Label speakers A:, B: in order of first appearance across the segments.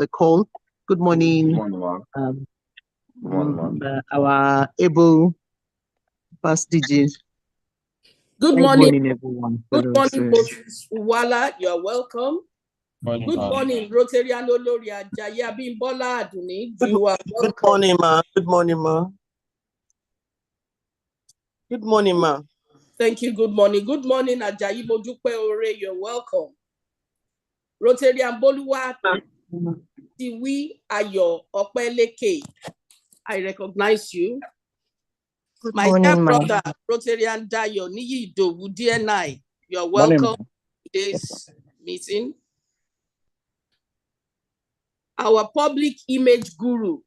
A: the call. Good morning, our able past DJs.
B: Good morning,
A: everyone.
B: Good morning, Moses Wala. You are welcome. Good morning, Rotarian Oloria Jaya Bimbola Aduni. You are welcome.
C: Good morning, ma. Good morning, ma. Good morning, ma.
B: Thank you. Good morning. Good morning, Ajayi Mojupe Ore. You're welcome. Rotarian Boluwa Tiwi Ayo Opeleke. I recognize you.
D: Good
B: My
D: morning,
B: dear
D: ma.
B: brother, Rotarian Dayo Niyi Dowu DNI. You're welcome to today's meeting. Our public image guru,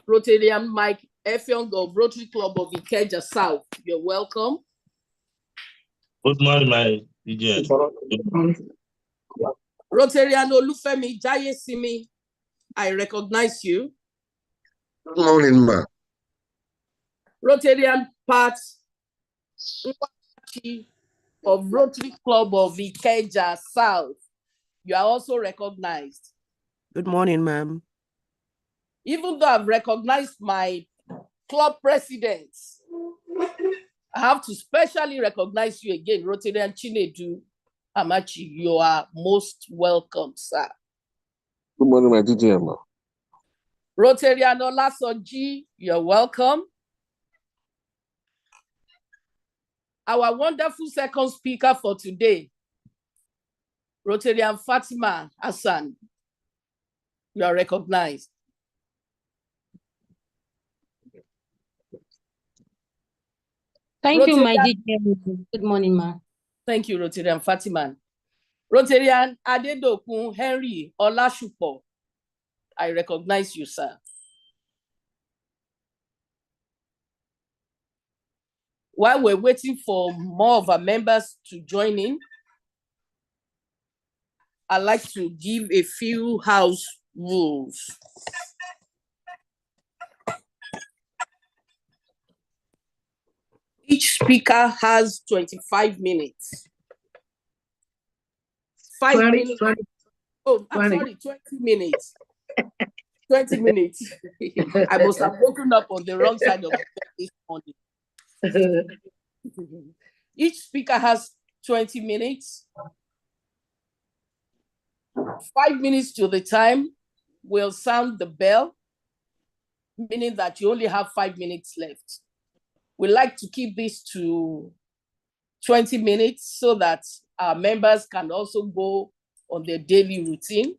B: Rotarian Mike Effiong of Rotary Club of Ikeja South. You're welcome.
E: Good morning, my DJ.
B: Rotarian Olufemi Jayesimi, I recognize you.
F: Good morning, ma.
B: Rotarian Pat of Rotary Club of Ikeja South. You are also recognized.
C: Good morning, ma'am.
B: Even though I've recognized my club presidents, I have to specially recognize you again, Rotarian Chinedu Amachi. You are most welcome, sir.
F: Good morning, my DJ, ma.
B: Rotarian Olasoji, you're welcome. Our wonderful second speaker for today, Rotarian Fatima Hassan, you are recognized.
D: Thank you, my DJ. Good morning, ma.
B: Thank you, Rotarian Fatima. Rotarian Adedokun Henry Olashupo, I recognize you, sir. While we're waiting for more of our members to join in, I'd like to give a few house rules. Each speaker has 25 minutes. 5 minutes. Oh, I'm sorry, 20 minutes. 20 minutes. I must have woken up on the wrong side of the bed this morning. Each speaker has 20 minutes. 5 minutes to the time, we'll sound the bell, meaning that you only have 5 minutes left. We like to keep this to 20 minutes so that our members can also go on their daily routine.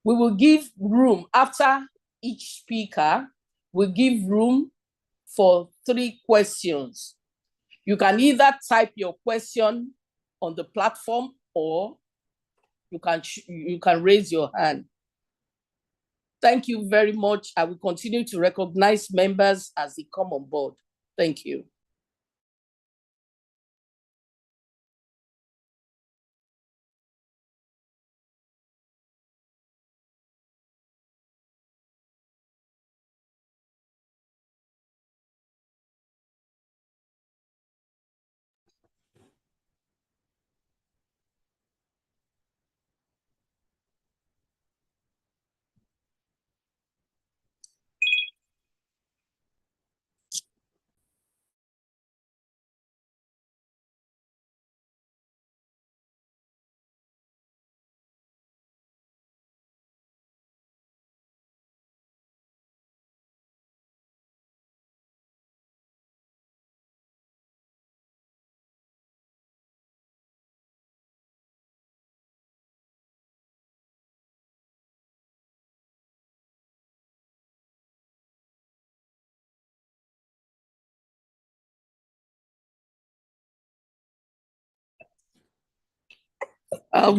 B: We will give room after each speaker. We'll give room for 3 questions. You can either type your question on the platform or you can raise your hand. Thank you very much. I will continue to recognize members as they come on board. Thank you.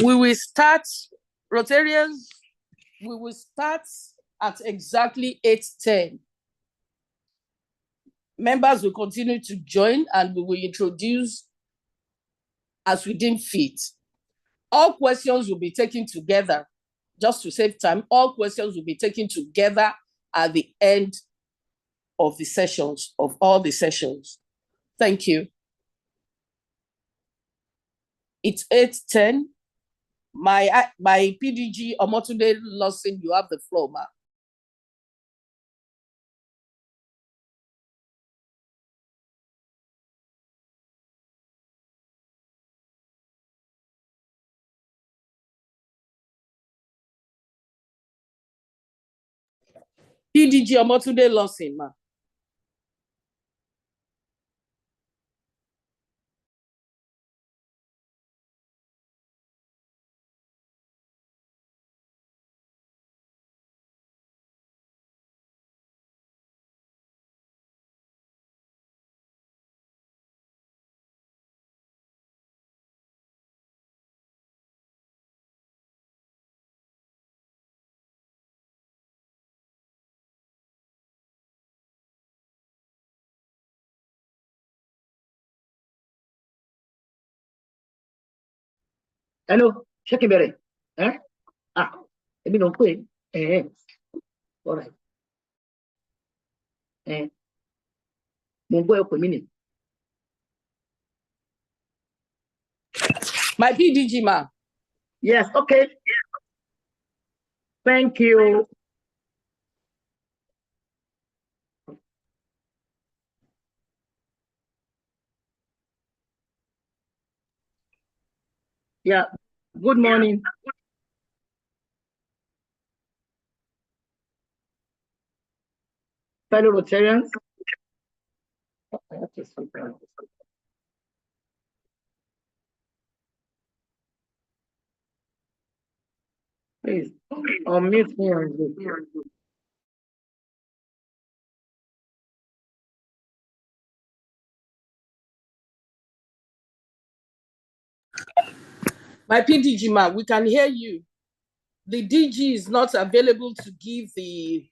B: We will start, Rotarians, we will start at exactly 8:10. Members will continue to join and we will introduce as we deem fit. All questions will be taken together. Just to save time, all questions will be taken together at the end of the sessions, of all the sessions. Thank you. It's 8:10. My PDG Omotunde Lawson, you have the floor, ma. PDG Omotunde Lawson, ma.
G: Hello, check it. Eh? Ah, let me know quick. All right.
B: My PDG, ma.
G: Yes, okay. Thank you. Yeah, good morning. Fellow Rotarians. Please, unmute me on this.
B: My PDG, ma, we can hear you. The DG is not available to give the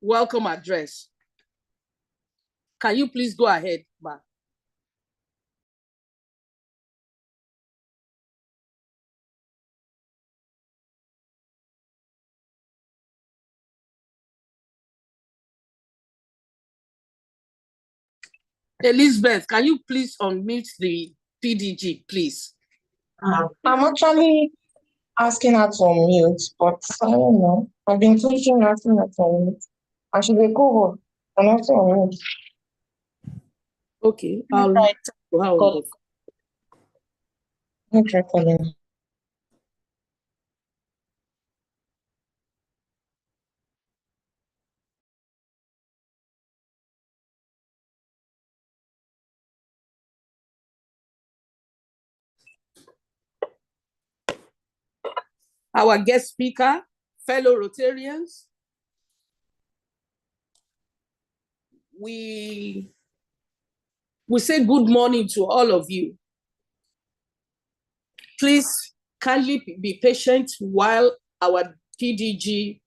B: welcome address. Can you please go ahead, ma? Elizabeth, can you please unmute the PDG, please?
H: I'm actually asking her to unmute, but I don't know. I've been teaching her to unmute. And she's a co-host and also unmute.
B: Okay, I'll
H: Right.
B: wow.
H: Not recording.
B: Our guest speaker, fellow Rotarians, we say good morning to all of you. Please kindly be patient while our PDG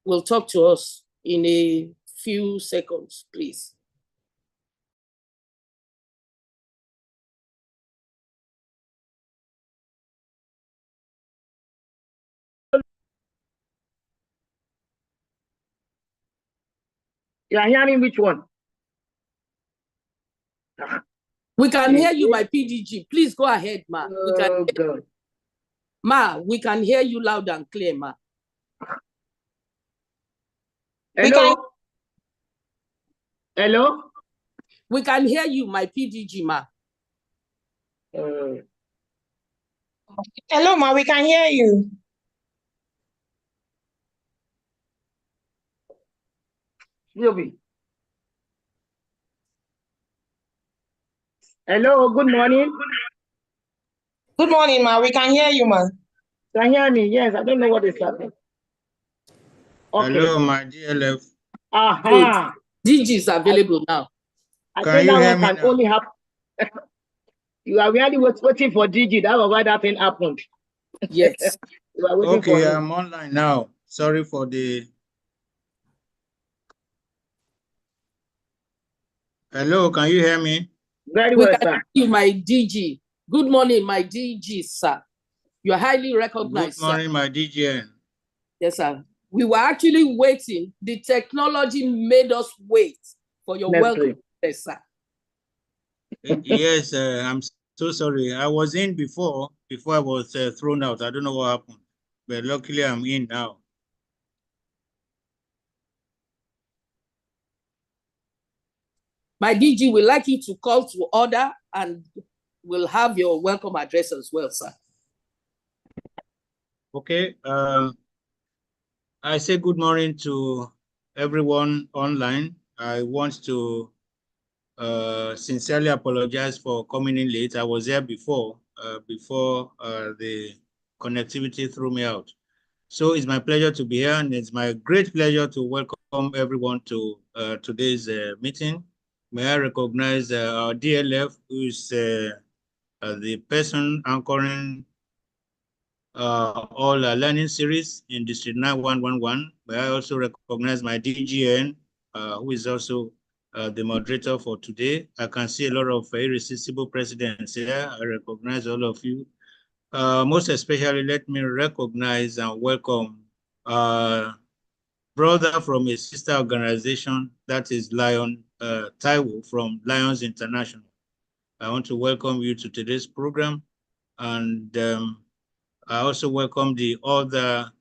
B: will talk to us in a few seconds, please.
G: You are hearing which one?
B: We can hear you, my PDG. Please go ahead, ma.
G: Oh, God.
B: Ma, we can hear you loud and clear, ma.
G: Hello? Hello?
B: We can hear you, my PDG, ma.
H: Hello, ma, we can hear you.
G: Hello, good morning.
H: Good morning, ma. We can hear you, ma.
G: Can you hear me? Yes, I don't know what is happening. Okay.
I: Hello, my DLF.
G: Aha.
B: DG is available now.
G: I
I: Can
G: think
I: you
G: that
I: hear
G: one
I: me
G: can
I: now?
G: only happen. You are really waiting for DG. That was why that thing happened.
B: Yes.
G: You are waiting for
I: Okay,
G: him.
I: I'm online now. Sorry for the... Hello, can you hear me?
G: Very
B: We
G: well,
B: can
G: sir.
B: hear you, my DG. Good morning, my DG, sir. You are highly recognized,
I: Good morning,
B: sir.
I: my DGN.
B: Yes, sir. We were actually waiting. The technology made us wait for your welcome, yes, sir.
I: Yes, I'm So sorry. I was in before I was thrown out. I don't know what happened, but luckily I'm in now.
B: My DG would like you to call to order and we'll have your welcome address as well, sir.
I: Okay. I say good morning to everyone online. I want to sincerely apologize for coming in late. I was there before the connectivity threw me out. So it's my pleasure to be here, and it's my great pleasure to welcome everyone to today's meeting. May I recognize our DLF, who is the person anchoring all our learning series in District 9111. May I also recognize my DGN, who is also the moderator for today. I can see a lot of irresistible presidents here. I recognize all of you. Most especially, let me recognize and welcome brother from a sister organization, that is Lion Taiwo from Lions International. I want to welcome you to today's program, and I also welcome the other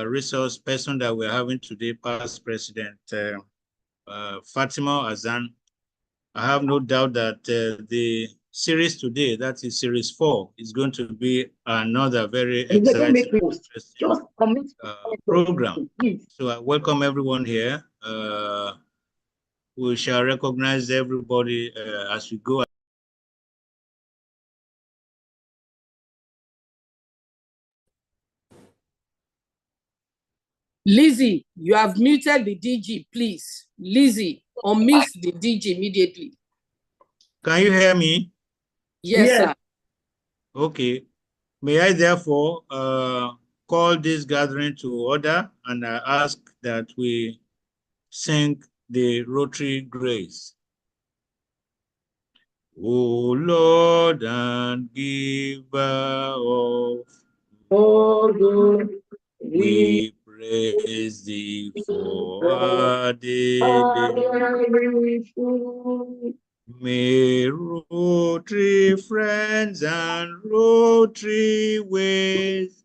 I: resource person that we're having today, past President Fatima Azan. I have no doubt that the series today, that is series 4, is going to be another very exciting program. So I welcome everyone here. We shall recognize everybody as we go.
B: Lizzie, you have muted the DG, please. Lizzie, unmute the DG immediately.
I: Can you hear me?
B: Yes, sir.
I: Okay. May I therefore call this gathering to order, and I ask that we sing the Rotary Grace. O Lord and giver of
G: all good,
I: we praise thee for our daily. May Rotary friends and Rotary ways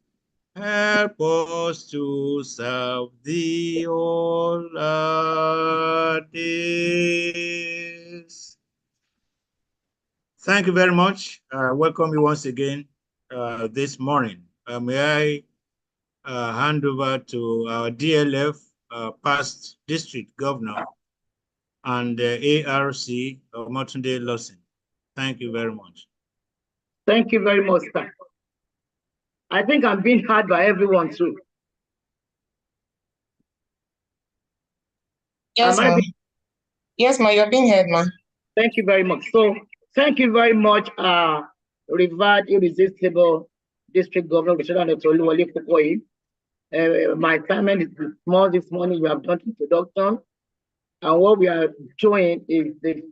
I: help us to serve thee all our days. Thank you very much. Welcome you once again this morning. May I hand over to our DLF, past district governor, and ARC, Motunde Lawson. Thank you very much.
G: Thank you very much, sir. I think I'm being heard by everyone too.
H: Yes, ma'am. Yes, ma'am, you're being heard, ma'am.
G: Thank you very much. So, thank you very much, revered, irresistible District Governor, my assignment is small this morning. We have done introduction, and what we are showing is the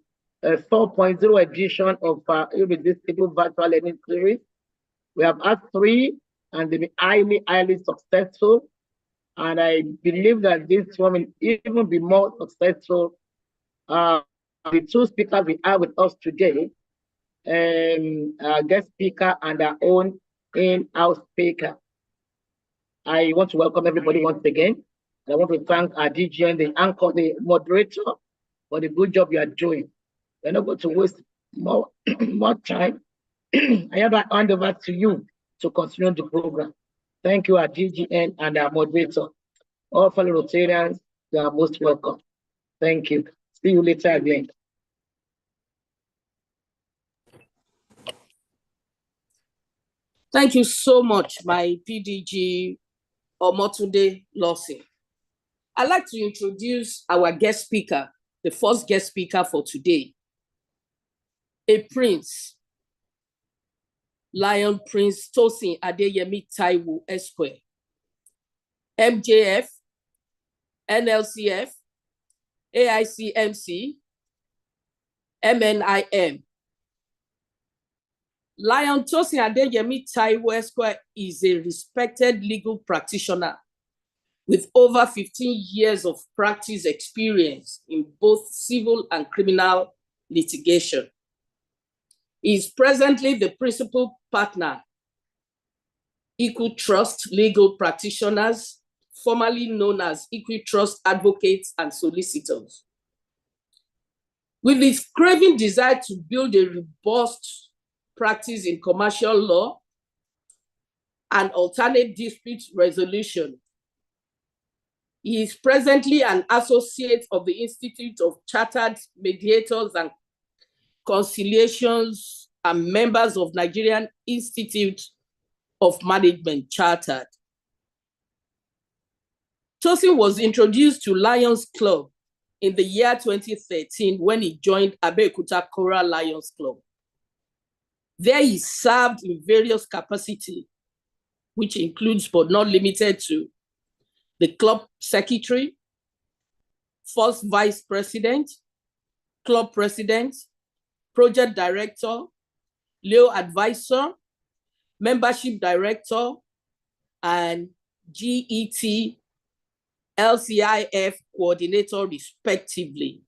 G: 4.0 edition of Irresistible Virtual Learning Series. We have had 3, and they've been highly successful. And I believe that this one will even be more successful. The 2 speakers we have with us today, our guest speaker and our own in-house speaker. I want to welcome everybody once again. I want to thank our DJ and the anchor, the moderator, for the good job you are doing. We're not going to waste more, more time. I have a hand over to you to continue the program. Thank you, our DGN and our moderator. All fellow Rotarians, you are most welcome. Thank you. See you later again.
B: Thank you so much, my PDG Omotunde Lawson. I'd like to introduce our guest speaker, the first guest speaker for today, a prince, Lion Prince Tosin Adeyemi Taiwo Esquire, MJF, NLCF, AICMC, MNIM. Lion Tosin Adeyemi Taiwo Esquire is a respected legal practitioner with over 15 years of practice experience in both civil and criminal litigation. He is presently the principal partner, Equal Trust Legal Practitioners, formerly known as Equal Trust Advocates and Solicitors. With his craving desire to build a robust practice in commercial law and alternate dispute resolution, he is presently an associate of the Institute of Chartered Mediators and Conciliations and members of Nigerian Institute of Management Chartered. Tosin was introduced to Lions Club in the year 2013 when he joined Abeokuta Choral Lions Club. There he served in various capacities, which includes but not limited to the club secretary, first vice president, club president, project director, Leo advisor, membership director, and GET LCIF coordinator, respectively.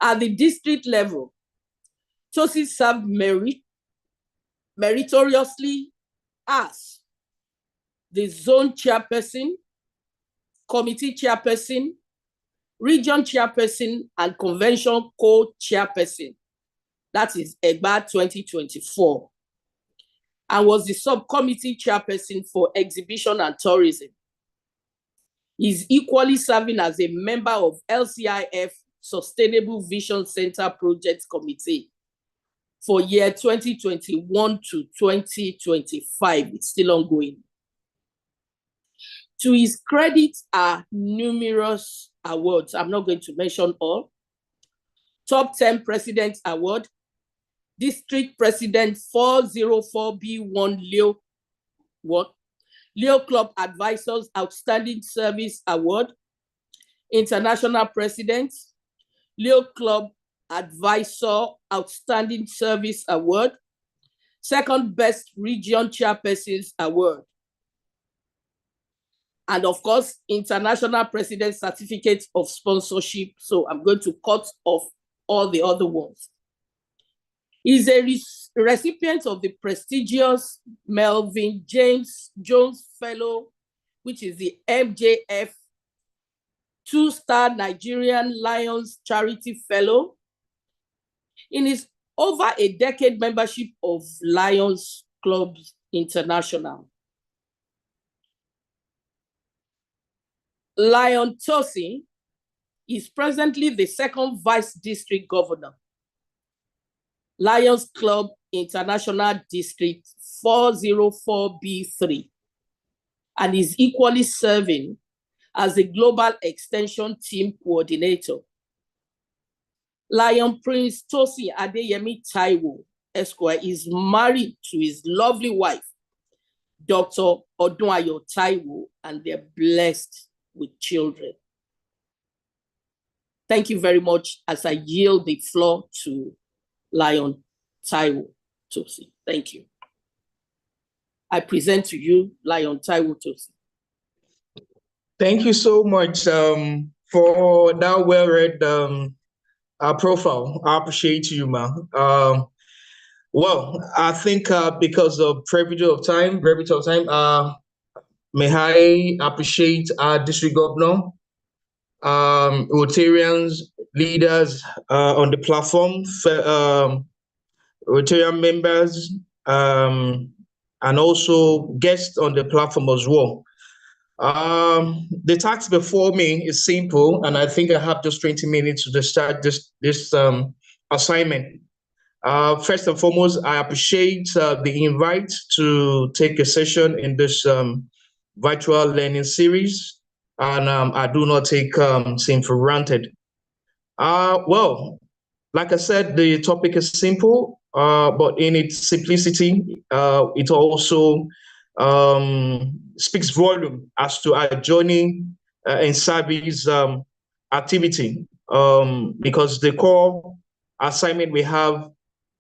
B: At the district level, Tosin served meritoriously as the zone chairperson, committee chairperson, region chairperson, and convention co-chairperson. That is EGBA 2024. And was the subcommittee chairperson for exhibition and tourism. He's equally serving as a member of LCIF Sustainable Vision Center Project Committee for year 2021 to 2025. It's still ongoing. To his credit are numerous awards. I'm not going to mention all. Top 10 President Award, District President 404B1 Leo Club Advisors Outstanding Service Award, International President, Leo Club Advisor Outstanding Service Award, Second Best Region Chairpersons Award, and of course, International President Certificate of Sponsorship. So I'm going to cut off all the other ones. He's a recipient of the prestigious Melvin James Jones Fellow, which is the MJF 2-star Nigerian Lions Charity Fellow. In his over a decade membership of Lions Clubs International. Lion Tosin is presently the second Vice District Governor, Lions Club International District 404B3, and is equally serving as the Global Extension Team Coordinator. Lion Prince Tosin Adeyemi Taiwo Esquire is married to his lovely wife, Dr. Odunayo Taiwo, and they're blessed with children. Thank you very much as I yield the floor to Lion Taiwo Tosin. Thank you. I present to you Lion Taiwo Tosin.
J: Thank you so much for that well-read profile. I appreciate you, ma. Well, I think because of brevity of time, may I appreciate our district governor, Rotarians, leaders on the platform, Rotarian members, and also guests on the platform as well. The task before me is simple, and I think I have just 20 minutes to start this assignment. First and foremost, I appreciate the invite to take a session in this virtual learning series, and I do not take same for granted. Well, like I said, the topic is simple, but in its simplicity, it also speaks volume as to our journey in service activity, because the core assignment we have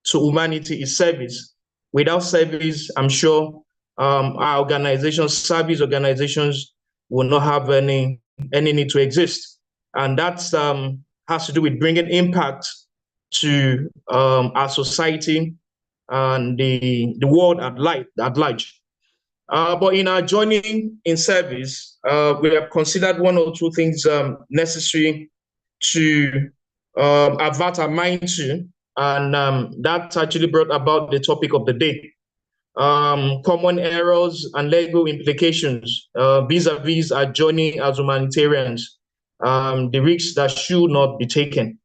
J: to humanity is service. Without service, I'm sure our organizations, service organizations, will not have any need to exist, and that has to do with bringing impact to our society and the world at large. But in our journey in service, we have considered one or two things necessary to avert our mind to, and that actually brought about the topic of the day. Common errors and legal implications vis-a-vis our journey as humanitarians, the risks that should not be taken.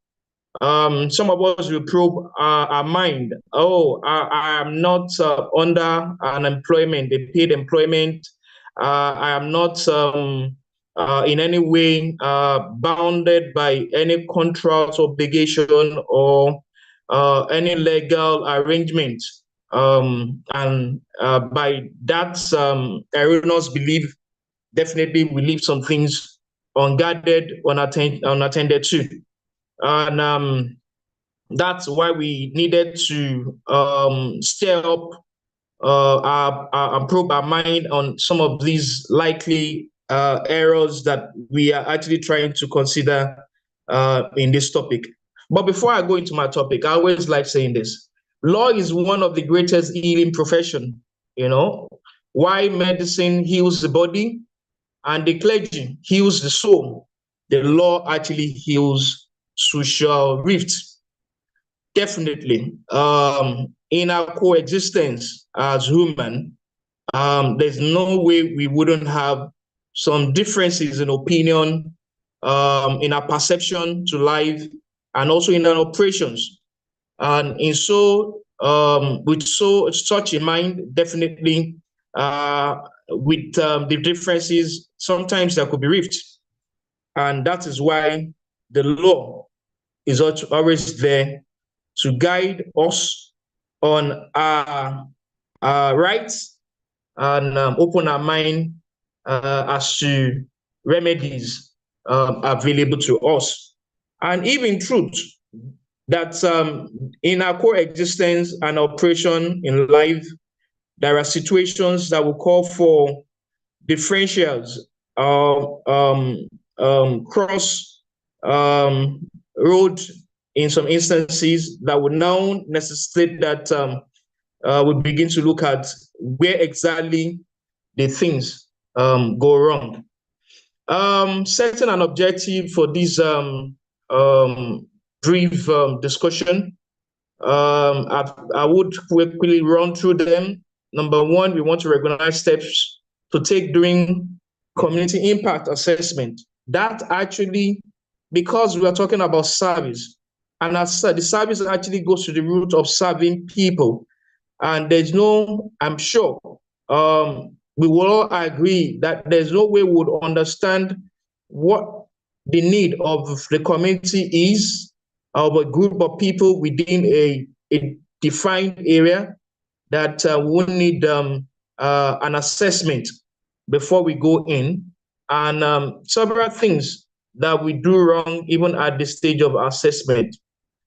J: Some of us will probe our mind. Oh, I am not under unemployment, the paid employment. I am not in any way bounded by any contract obligation or any legal arrangement. And by that erroneous belief, definitely we leave some things unguarded, unattended to. And that's why we needed to stir up and probe our mind on some of these likely errors that we are actually trying to consider in this topic. But before I go into my topic, I always like saying this. Law is one of the greatest healing profession, you know. Why medicine heals the body and the clergy heals the soul, the law actually heals social rifts. Definitely. In our coexistence as human, there's no way we wouldn't have some differences in opinion, in our perception to life, and also in our operations. And in so, with such in mind, definitely, with the differences, sometimes there could be rifts. And that is why the law is always there to guide us on our rights and open our mind as to remedies available to us. And even truth, that in our coexistence and operation in life, there are situations that will call for differentials, cross road in some instances that would now necessitate that we begin to look at where exactly the things go wrong. Setting an objective for this brief discussion, I would quickly run through them. Number one, we want to recognize steps to take during community impact assessment. That actually, because we are talking about service, and as said, the service actually goes to the root of serving people. And there's no, I'm sure, we will all agree that there's no way we would understand what the need of the community is, of a group of people within a defined area, that we need an assessment before we go in, and several things that we do wrong even at the stage of assessment,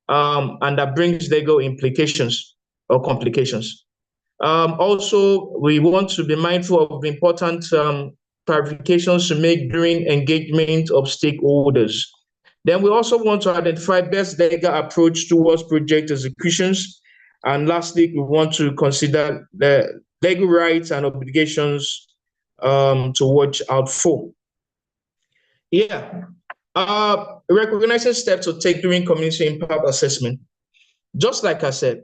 J: and that brings legal implications or complications. Also, we want to be mindful of important clarifications to make during engagement of stakeholders. Then we also want to identify best legal approach towards project executions. And lastly, we want to consider the legal rights and obligations to watch out for. Yeah, recognizing steps to take during community impact assessment. Just like I said,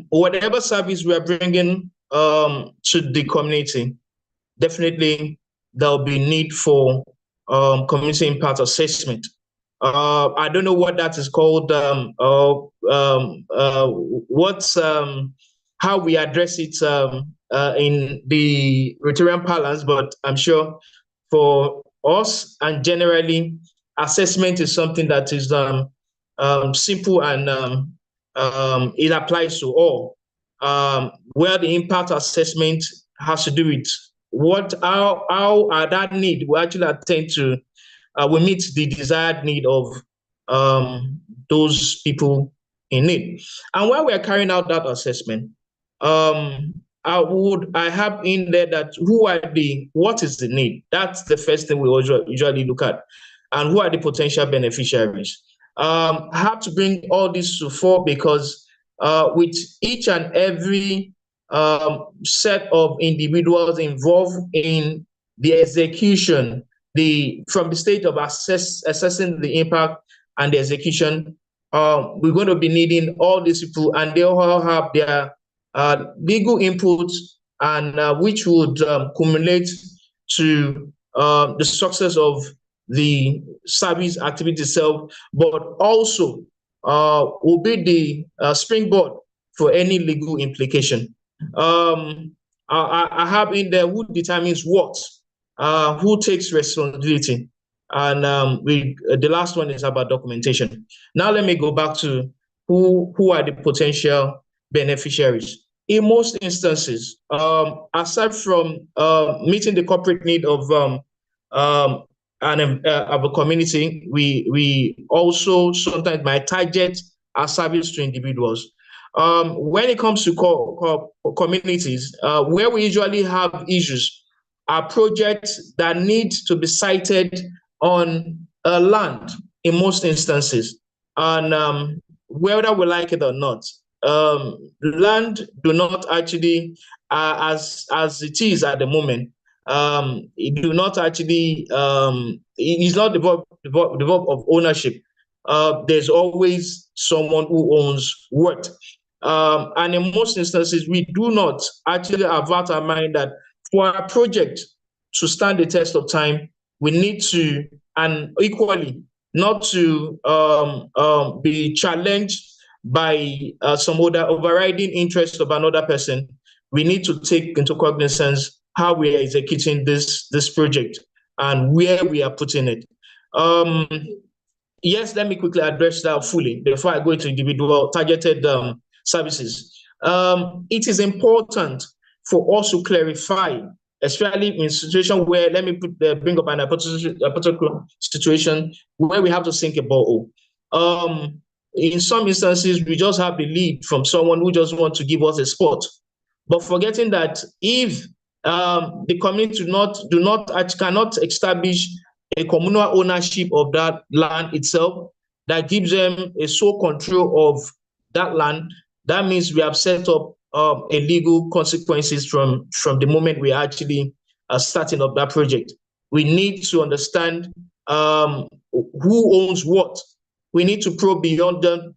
J: whatever service we are bringing to the community, definitely there'll be need for community impact assessment. I don't know what that is called, how we address it in the Rotarian parlance, but I'm sure for us and generally, assessment is something that is simple and it applies to all. Where the impact assessment has to do with how that need will actually attend to, we meet the desired need of those people in need. And while we are carrying out that assessment, I have in there that what is the need? That's the first thing we usually look at. And who are the potential beneficiaries? I have to bring all this to fore because with each and every set of individuals involved in the execution, from the stage of assessing the impact and the execution, we're going to be needing all these people, and they all have their legal inputs, and which would culminate to the success of the service activity itself, but also will be the springboard for any legal implication. I have in there who determines what, who takes responsibility, and the last one is about documentation. Now let me go back to who are the potential beneficiaries. In most instances, aside from meeting the corporate need of a community, we also sometimes might target our service to individuals. When it comes to communities, where we usually have issues are projects that need to be sited on land in most instances. And whether we like it or not, land do not actually, as it is at the moment, it do not actually, it is not developed of ownership. There's always someone who owns what. And in most instances, we do not actually avert our mind that for our project to stand the test of time, we need to, and equally, not to be challenged by some other overriding interest of another person. We need to take into cognizance how we are executing this project and where we are putting it. Yes, let me quickly address that fully before I go into individual targeted services. It is important for us to clarify, especially in situation where, let me bring up a particular situation where we have to sink a borehole. In some instances, we just have the lead from someone who just wants to give us a spot, but forgetting that if the community cannot establish a communal ownership of that land itself that gives them a sole control of that land, that means we have set up a legal consequences from the moment we are actually starting up that project. We need to understand who owns what. We need to probe beyond them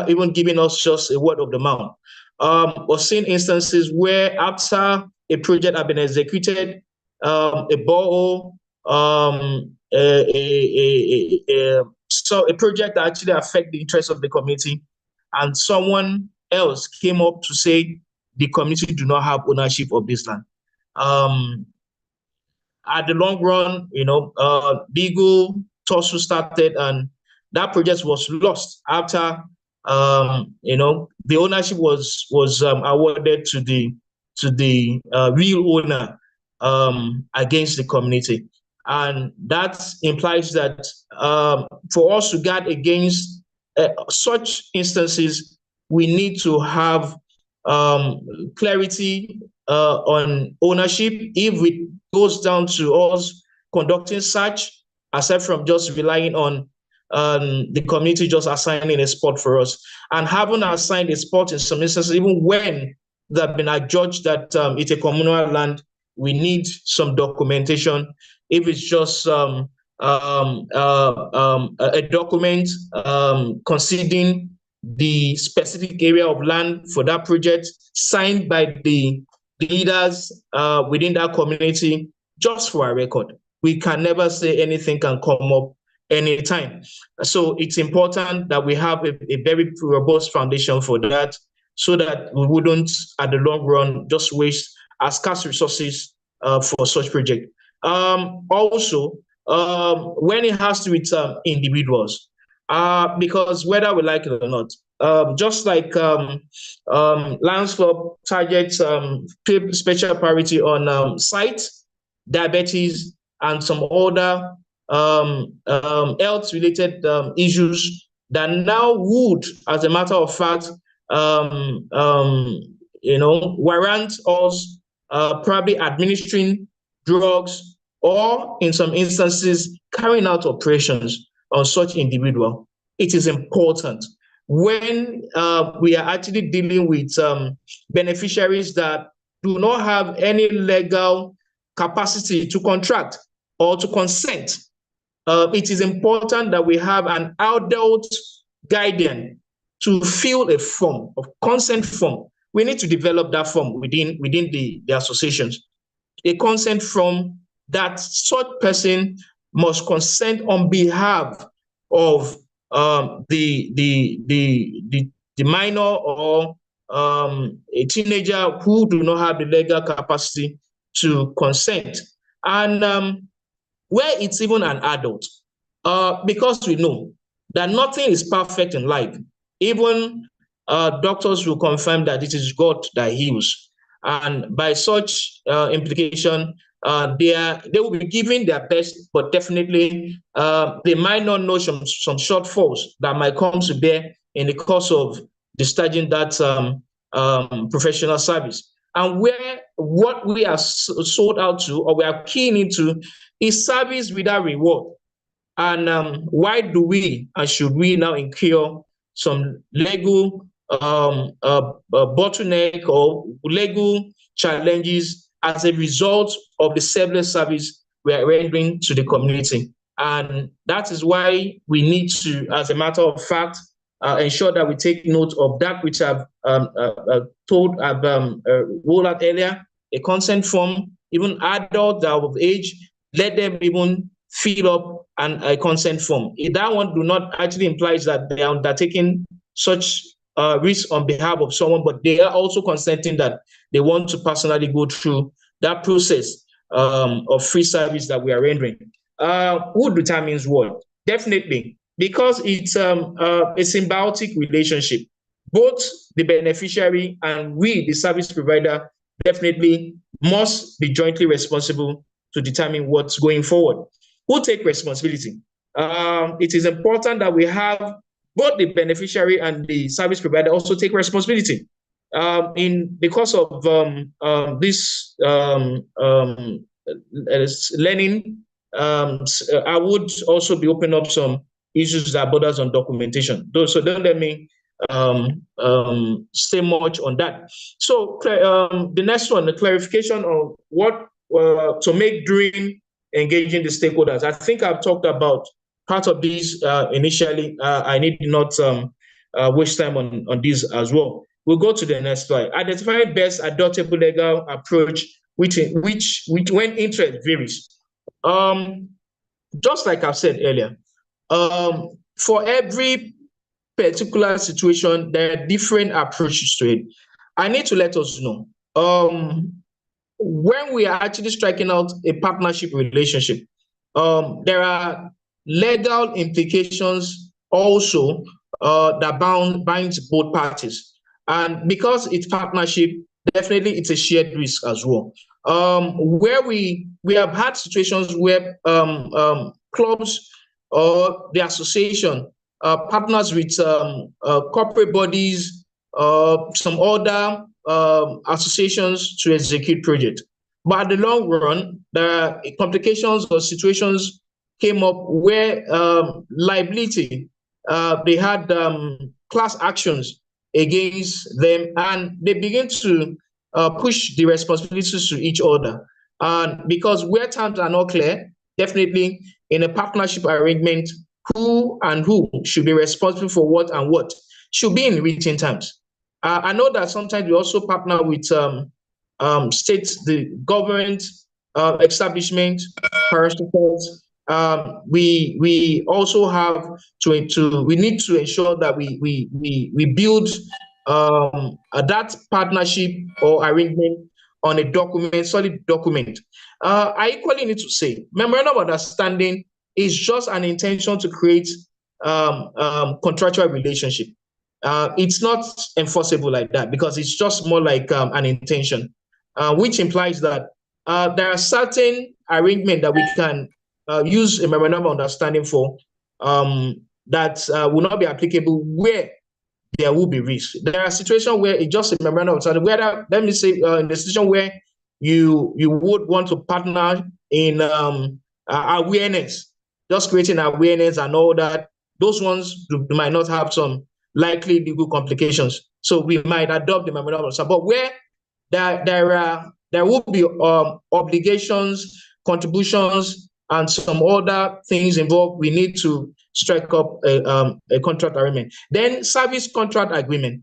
J: even giving us just a word of the mouth. We're seeing instances where after a project has been executed, a borehole, so a project that actually affect the interests of the community, and someone else came up to say the community do not have ownership of this land. At the long run, legal tussle started, and that project was lost after the ownership was awarded to the real owner against the community. And that implies that for us to guard against such instances, we need to have clarity on ownership. If it goes down to us conducting search, aside from just relying on the community just assigning a spot for us, and having assigned a spot in some instances, even when they've been adjudged that it's a communal land, we need some documentation. If it's just a document conceding the specific area of land for that project, signed by the leaders within that community, just for our record. We can never say anything can come up anytime. So it's important that we have a very robust foundation for that, so that we wouldn't, at the long run, just waste our scarce resources for such project. Also, when it has to do with individuals, because whether we like it or not, just like Lions Club targets special priority on sight, diabetes, and some other health-related issues that now would, as a matter of fact, warrant us probably administering drugs, or in some instances carrying out operations on such individual. it is important when we are actually dealing with beneficiaries that do not have any legal capacity to contract or to consent. It is important that we have an adult guardian to fill a form of consent form. We need to develop that form within the associations. A consent form that such person must consent on behalf of the minor or a teenager who do not have the legal capacity to consent. And where it's even an adult, because we know that nothing is perfect in life. Even doctors will confirm that it is God that heals. And by such implication, they will be giving their best, but definitely they might not know some shortfalls that might come to bear in the course of discharging that professional service. And where what we are sold out to, or we are keen into, is service without reward. And why do we and should we now incur some legal bottleneck or legal challenges as a result of the selfless service we are rendering to the community? And that is why we need to, as a matter of fact, ensure that we take note of that which I've rolled out earlier, a consent form. Even adults that are of age, let them even fill up a consent form. That one do not actually implies that they are undertaking such risk on behalf of someone, but they are also consenting that they want to personally go through that process of free service that we are rendering. Who determines what? Definitely, because it's a symbiotic relationship. Both the beneficiary and we, the service provider, definitely must be jointly responsible to determine what's going forward. Who take responsibility? It is important that we have both the beneficiary and the service provider also take responsibility. Because of this learning, I would also be opening up some issues that borders on documentation. So don't let me say much on that. So the next one, the clarification of what to make during engaging the stakeholders. I think I've talked about part of these initially. I need not waste time on these as well. We'll go to the next slide. Identify best adoptable legal approach, which when interest varies. Just like I've said earlier, for every particular situation, there are different approaches to it. I need to let us know when we are actually striking out a partnership relationship, there are legal implications also that binds both parties. And because it's partnership, definitely it's a shared risk as well. Where we have had situations where clubs or the association partners with corporate bodies, some other associations to execute projects. But at the long run, there are complications or situations came up where liability, they had class actions against them, and they begin to push the responsibilities to each other. And because where terms are not clear, definitely in a partnership arrangement, who should be responsible for what and what should be in written terms. I know that sometimes we also partner with states, the government, establishment, parastatals. We also have we need to ensure that we build that partnership or arrangement on a document, solid document. I equally need to say, memorandum of understanding is just an intention to create contractual relationship. It's not enforceable like that because it's just more like an intention, which implies that there are certain arrangements that we can use a memorandum of understanding for that will not be applicable where there will be risk. There are situations where it's just a memorandum of understanding. Whether, let me say, in the situation where you would want to partner in awareness, just creating awareness and all that. those ones might not have some likely legal complications. So we might adopt the memorandum of support. But where there will be obligations, contributions, and some other things involved, we need to strike up a contract agreement. Then service contract agreement.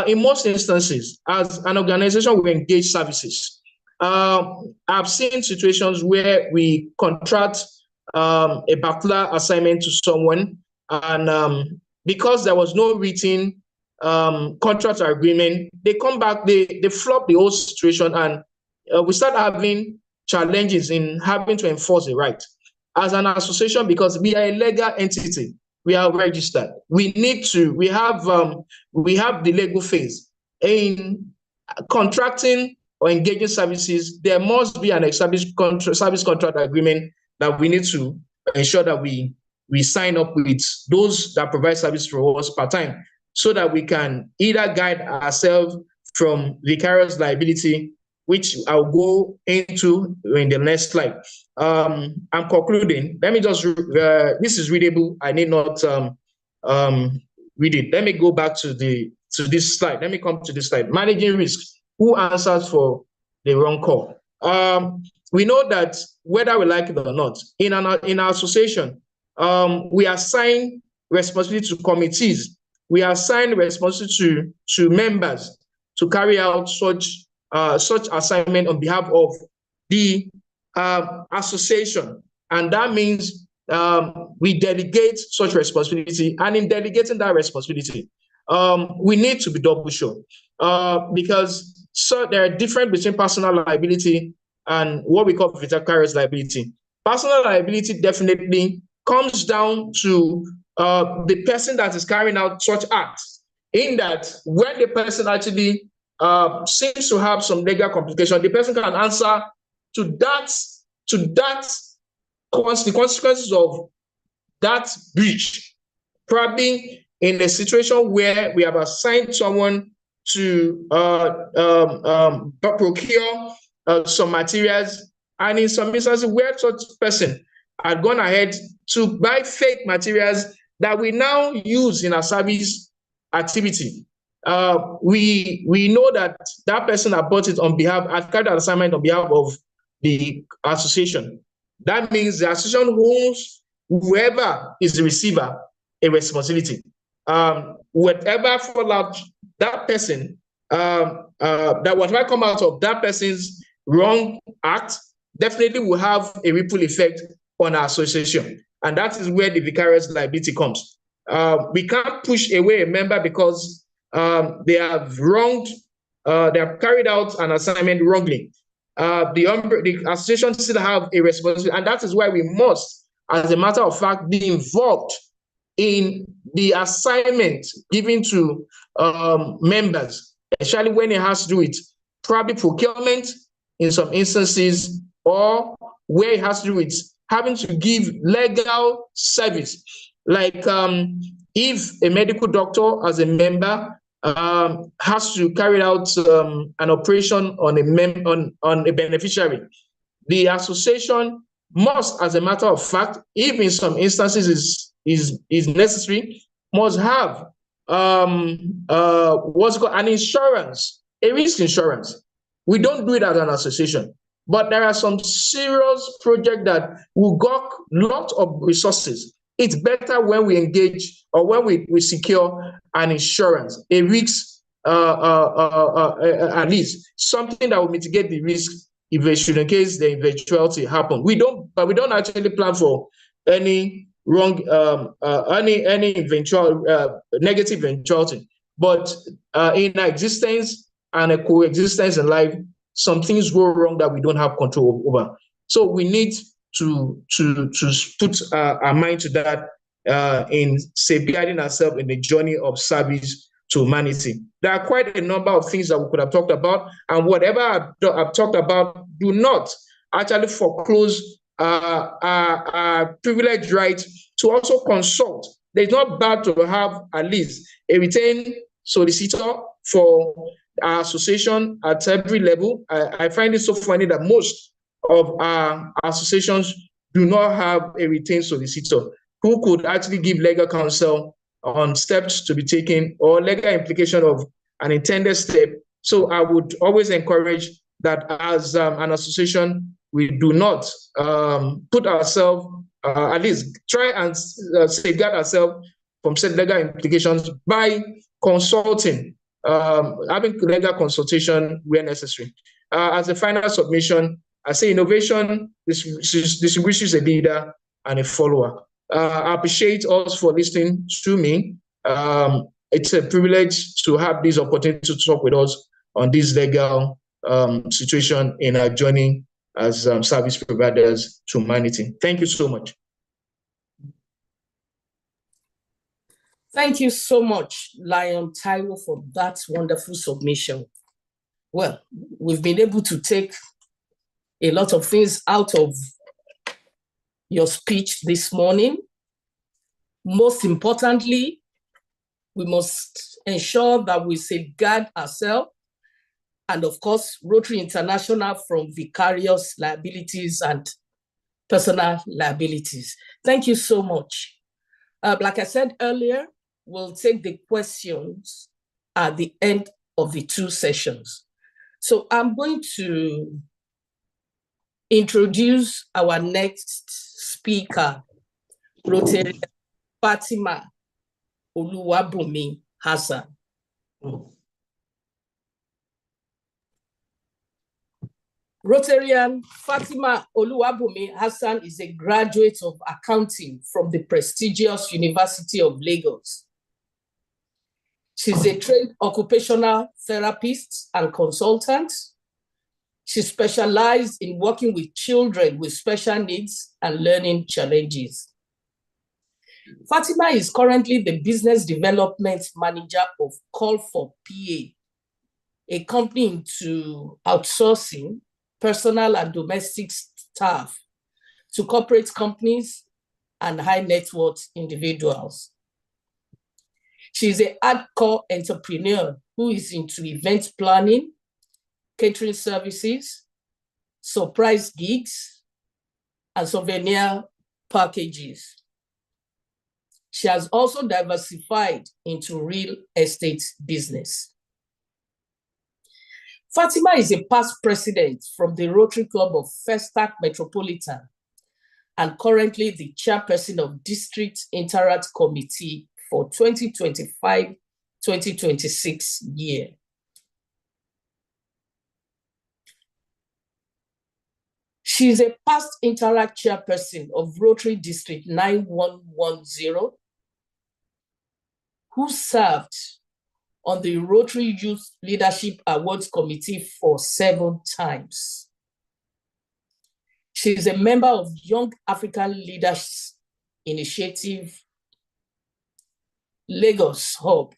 J: In most instances, as an organization, we engage services. I've seen situations where we contract a particular assignment to someone, and because there was no written contract agreement, they come back, they flop the whole situation, and we start having challenges in having to enforce the right. As an association, because we are a legal entity, we are registered. We have the legal phase. In contracting or engaging services, there must be an established service contract agreement that we need to ensure that we sign up with those that provide service for us part-time, so that we can either guide ourselves from vicarious liability, which I'll go into in the next slide. I'm concluding. Let me just, this is readable. I need not read it. Let me go back to this slide. Let me come to this slide. Managing risk. Who answers for the wrong call? We know that whether we like it or not, in our association, we assign responsibility to committees. We assign responsibility to members to carry out such assignment on behalf of the association, and that means we delegate such responsibility. And in delegating that responsibility, we need to be double sure, because there are difference between personal liability and what we call vicarious liability. Personal liability definitely comes down to the person that is carrying out such acts, in that when the person actually seems to have some legal complication, the person can answer to the consequences of that breach. Probably in a situation where we have assigned someone to procure some materials, and in some instances where such person had gone ahead to buy fake materials that we now use in our service activity. We know that person had bought it on behalf, had carried an assignment on behalf of the association. That means the association owes whoever is the receiver a responsibility. Whatever fallout that person, that whatever come out of that person's wrong act, definitely will have a ripple effect on our association. And that is where the vicarious liability comes. We can't push away a member because they have wronged, they have carried out an assignment wrongly. The association still have a responsibility, and that is why we must, as a matter of fact, be involved in the assignment given to members, especially when it has to do with probably procurement in some instances, or where it has to do with having to give legal service. Like if a medical doctor as a member has to carry out an operation on a beneficiary, the association must, as a matter of fact, if in some instances is necessary, must have what's called an insurance, a risk insurance. We don't do it as an association, but there are some serious projects that will gawk lot of resources. It's better when we engage, or when we secure an insurance, a risk, at least something that will mitigate the risk if it should, in case the eventuality happen. We don't actually plan for any wrong, any eventual negative eventuality. But in our existence and a coexistence in life, some things go wrong that we don't have control over. So we need to put our mind to that in safeguarding ourselves in the journey of service to humanity. There are quite a number of things that we could have talked about, and whatever I've talked about do not actually foreclose our privileged right to also consult. It's not bad to have at least a retained solicitor for our association at every level. I find it so funny that most of our associations do not have a retained solicitor. who could actually give legal counsel on steps to be taken or legal implication of an intended step. So I would always encourage that as an association, we do not put ourselves, at least try and safeguard ourselves from said legal implications by consulting, having legal consultation where necessary. As a final submission, I say innovation distinguishes a leader and a follower. I appreciate us for listening to me. It's a privilege to have this opportunity to talk with us on this legal situation in our journey as service providers to humanity. Thank you so much.
B: Thank you so much, Lion Taiwo, for that wonderful submission. Well, we've been able to take a lot of things out of your speech this morning. Most importantly, we must ensure that we safeguard ourselves and, of course, Rotary International from vicarious liabilities and personal liabilities. Thank you so much. Like I said earlier, we'll take the questions at the end of the two sessions. So I'm going to introduce our next speaker, Rotary Fatima Oluwabumi Hassan. Rotarian Fatima Oluwabumi Hassan is a graduate of accounting from the prestigious University of Lagos. She's a trained occupational therapist and consultant. She specialized in working with children with special needs and learning challenges. Fatima is currently the business development manager of Call for PA, a company into outsourcing personal and domestic staff to corporate companies and high net worth individuals. She's a hardcore entrepreneur who is into event planning, catering services, surprise gigs, and souvenir packages. She has also diversified into real estate business. Fatima is a past president from the Rotary Club of Festac Metropolitan and currently the chairperson of District Interact Committee for 2025-2026 year. She is a past Interact chairperson of Rotary District 9110, who served on the Rotary Youth Leadership Awards Committee for 7 times. She is a member of Young African Leaders Initiative, Lagos Hub,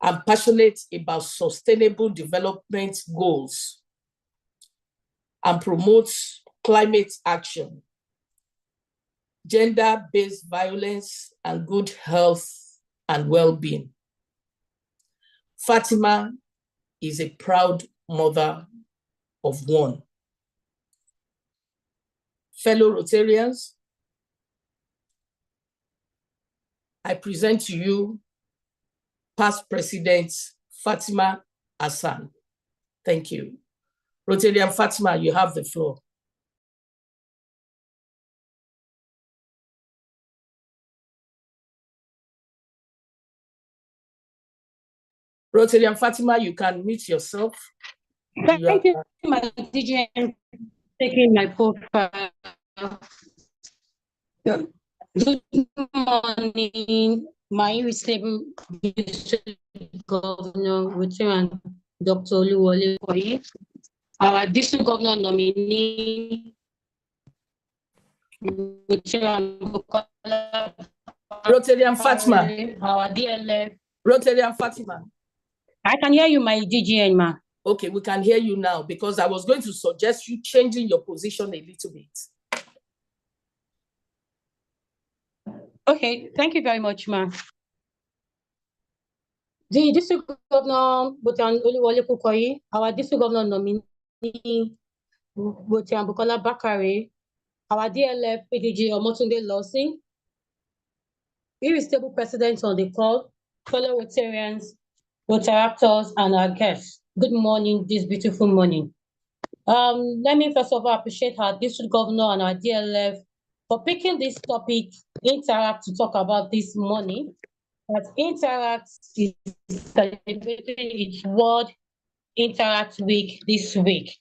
B: and passionate about sustainable development goals and promotes climate action, gender-based violence, and good health and well-being. Fatima is a proud mother of one. Fellow Rotarians, I present to you past President Fatima Hassan. Thank you. Rotarian Fatima, you have the floor. Rotarian Fatima, you can mute yourself.
D: Thank you, my DGN, taking my profile. Good morning, my irresistible governor, Rotarian Dr. Oluwole Koyi, our district governor nominee,
B: Rotarian Fatima.
D: Our DLF.
B: Rotarian Fatima.
D: I can hear you, my DGN, ma.
B: Okay, we can hear you now because I was going to suggest you changing your position a little bit.
D: Okay, thank you very much, ma. The district governor, Botan Oluwole Koyi, our district governor nominee, Botan Bukola Bakare, our DLF PDG Omotunde Lawson, Irresistible President on the call, fellow Rotarians, Rotaractors, and our guests. Good morning, this beautiful morning. Let me first of all appreciate our district governor and our DLF for picking this topic, Interact, to talk about this morning. That Interact is celebrating its World Interact Week this week.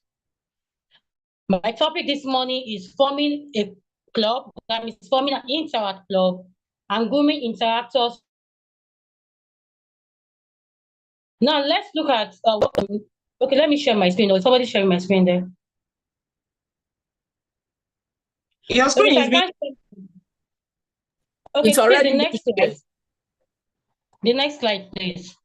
D: My topic this morning is forming a club, that means forming an Interact club and grooming interactors. Now let's look at, okay, let me share my screen. Or somebody sharing my screen there.
H: Your screen is big.
D: Okay,
B: It's already
D: the next slide. The next slide, please.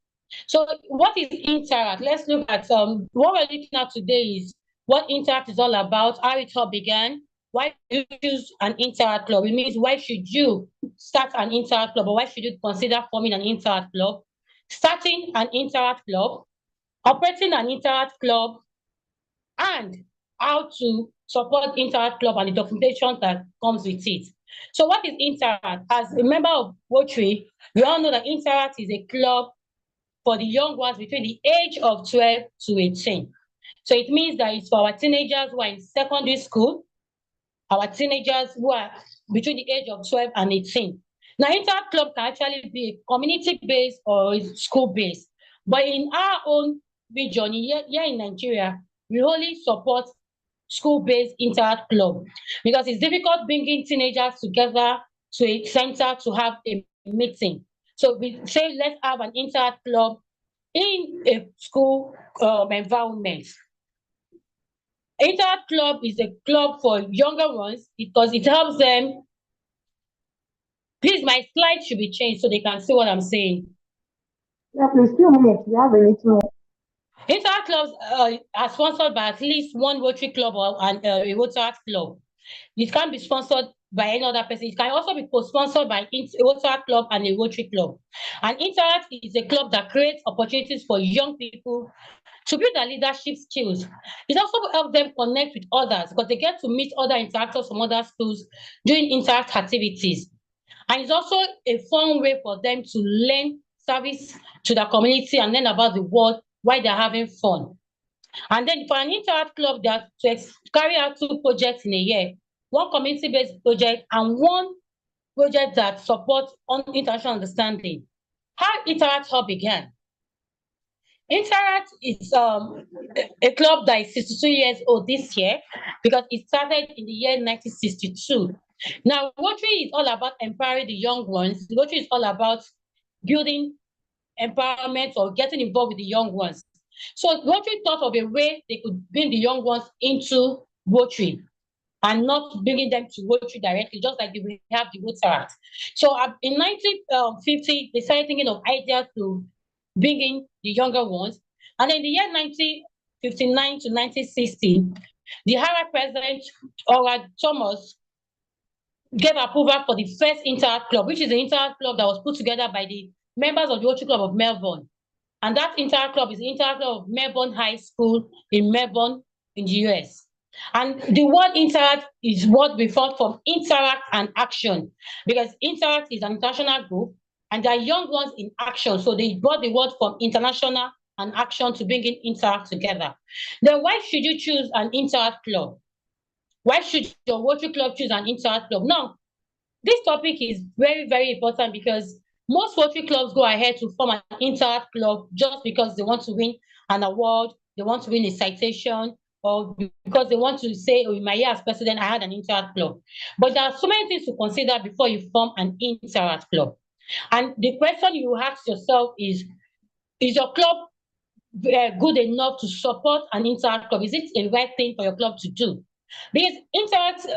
D: So what is Interact? Let's look at what we're looking at today is what Interact is all about, how it all began, why you choose an Interact club. It means why should you start an Interact club, or why should you consider forming an Interact club, starting an Interact club, operating an Interact club, and how to support Interact club and the documentation that comes with it. So what is Interact? As a member of Rotary, we all know that Interact is a club for the young ones between the age of 12 to 18. So it means that it's for our teenagers who are in secondary school, our teenagers who are between the age of 12 and 18. Now, Interact club can actually be community-based or school-based. But in our own region, here in Nigeria, we only support school-based Interact club because it's difficult bringing teenagers together to a center to have a meeting. So we say, let's have an Interact club in a school environment. Interact club is a club for younger ones because it helps them. Please, my slide should be changed so they can see what I'm saying.
H: Yeah, please, few minutes. We have a little.
D: Interact clubs are sponsored by at least one Rotary club or a Rotaract club. It can be sponsored by any other person. It can also be co-sponsored by a Rotaract club and a Rotary club. And Interact is a club that creates opportunities for young people to build their leadership skills. It also helps them connect with others because they get to meet other interactors from other schools doing Interact activities. And it's also a fun way for them to learn service to the community and learn about the world while they're having fun. And then for an Interact club, they have to carry out 2 projects in a year, one community-based project and one project that supports international understanding. How Interact Hub began? Interact is a club that is 62 years old this year because it started in the year 1962. Now, Rotary is all about empowering the young ones. Rotary is all about building empowerment or getting involved with the young ones. So Rotary thought of a way they could bring the young ones into Rotary and not bringing them to Rotary directly, just like we have the Rotaract. So in 1950, they started thinking of ideas to bring in the younger ones. And in the year 1959 to 1960, the Harvard president, Howard Thomas, gave approval for the first Interact club, which is the Interact club that was put together by the members of the Rotary Club of Melbourne. And that Interact club is the Interact club of Melbourne High School in Melbourne in the US. And the word Interact is what we thought from interact and action, because Interact is an international group and there are young ones in action. So they brought the word from international and action to bring in Interact together. Then why should you choose an Interact club? Why should your Rotary club choose an Interact club? Now, this topic is very, very important because most Rotary clubs go ahead to form an Interact club just because they want to win an award, they want to win a citation, or because they want to say, oh, in my year as president, I had an Interact club. But there are so many things to consider before you form an Interact club. And the question you ask yourself is your club good enough to support an Interact club? Is it a right thing for your club to do? Because Interact,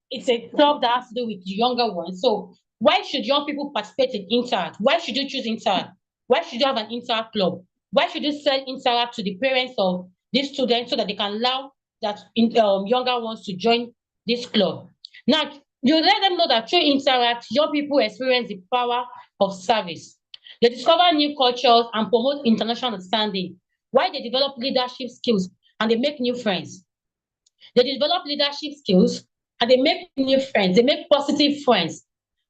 D: it's a club that has to do with younger ones. So why should young people participate in Interact? Why should you choose Interact? Why should you have an Interact club? Why should you sell Interact to the parents of these students so that they can allow that younger ones to join this club? Now, you let them know that through Interact, young people experience the power of service. They discover new cultures and promote international understanding. Why they develop leadership skills and they make new friends. They develop leadership skills and they make new friends. They make positive friends.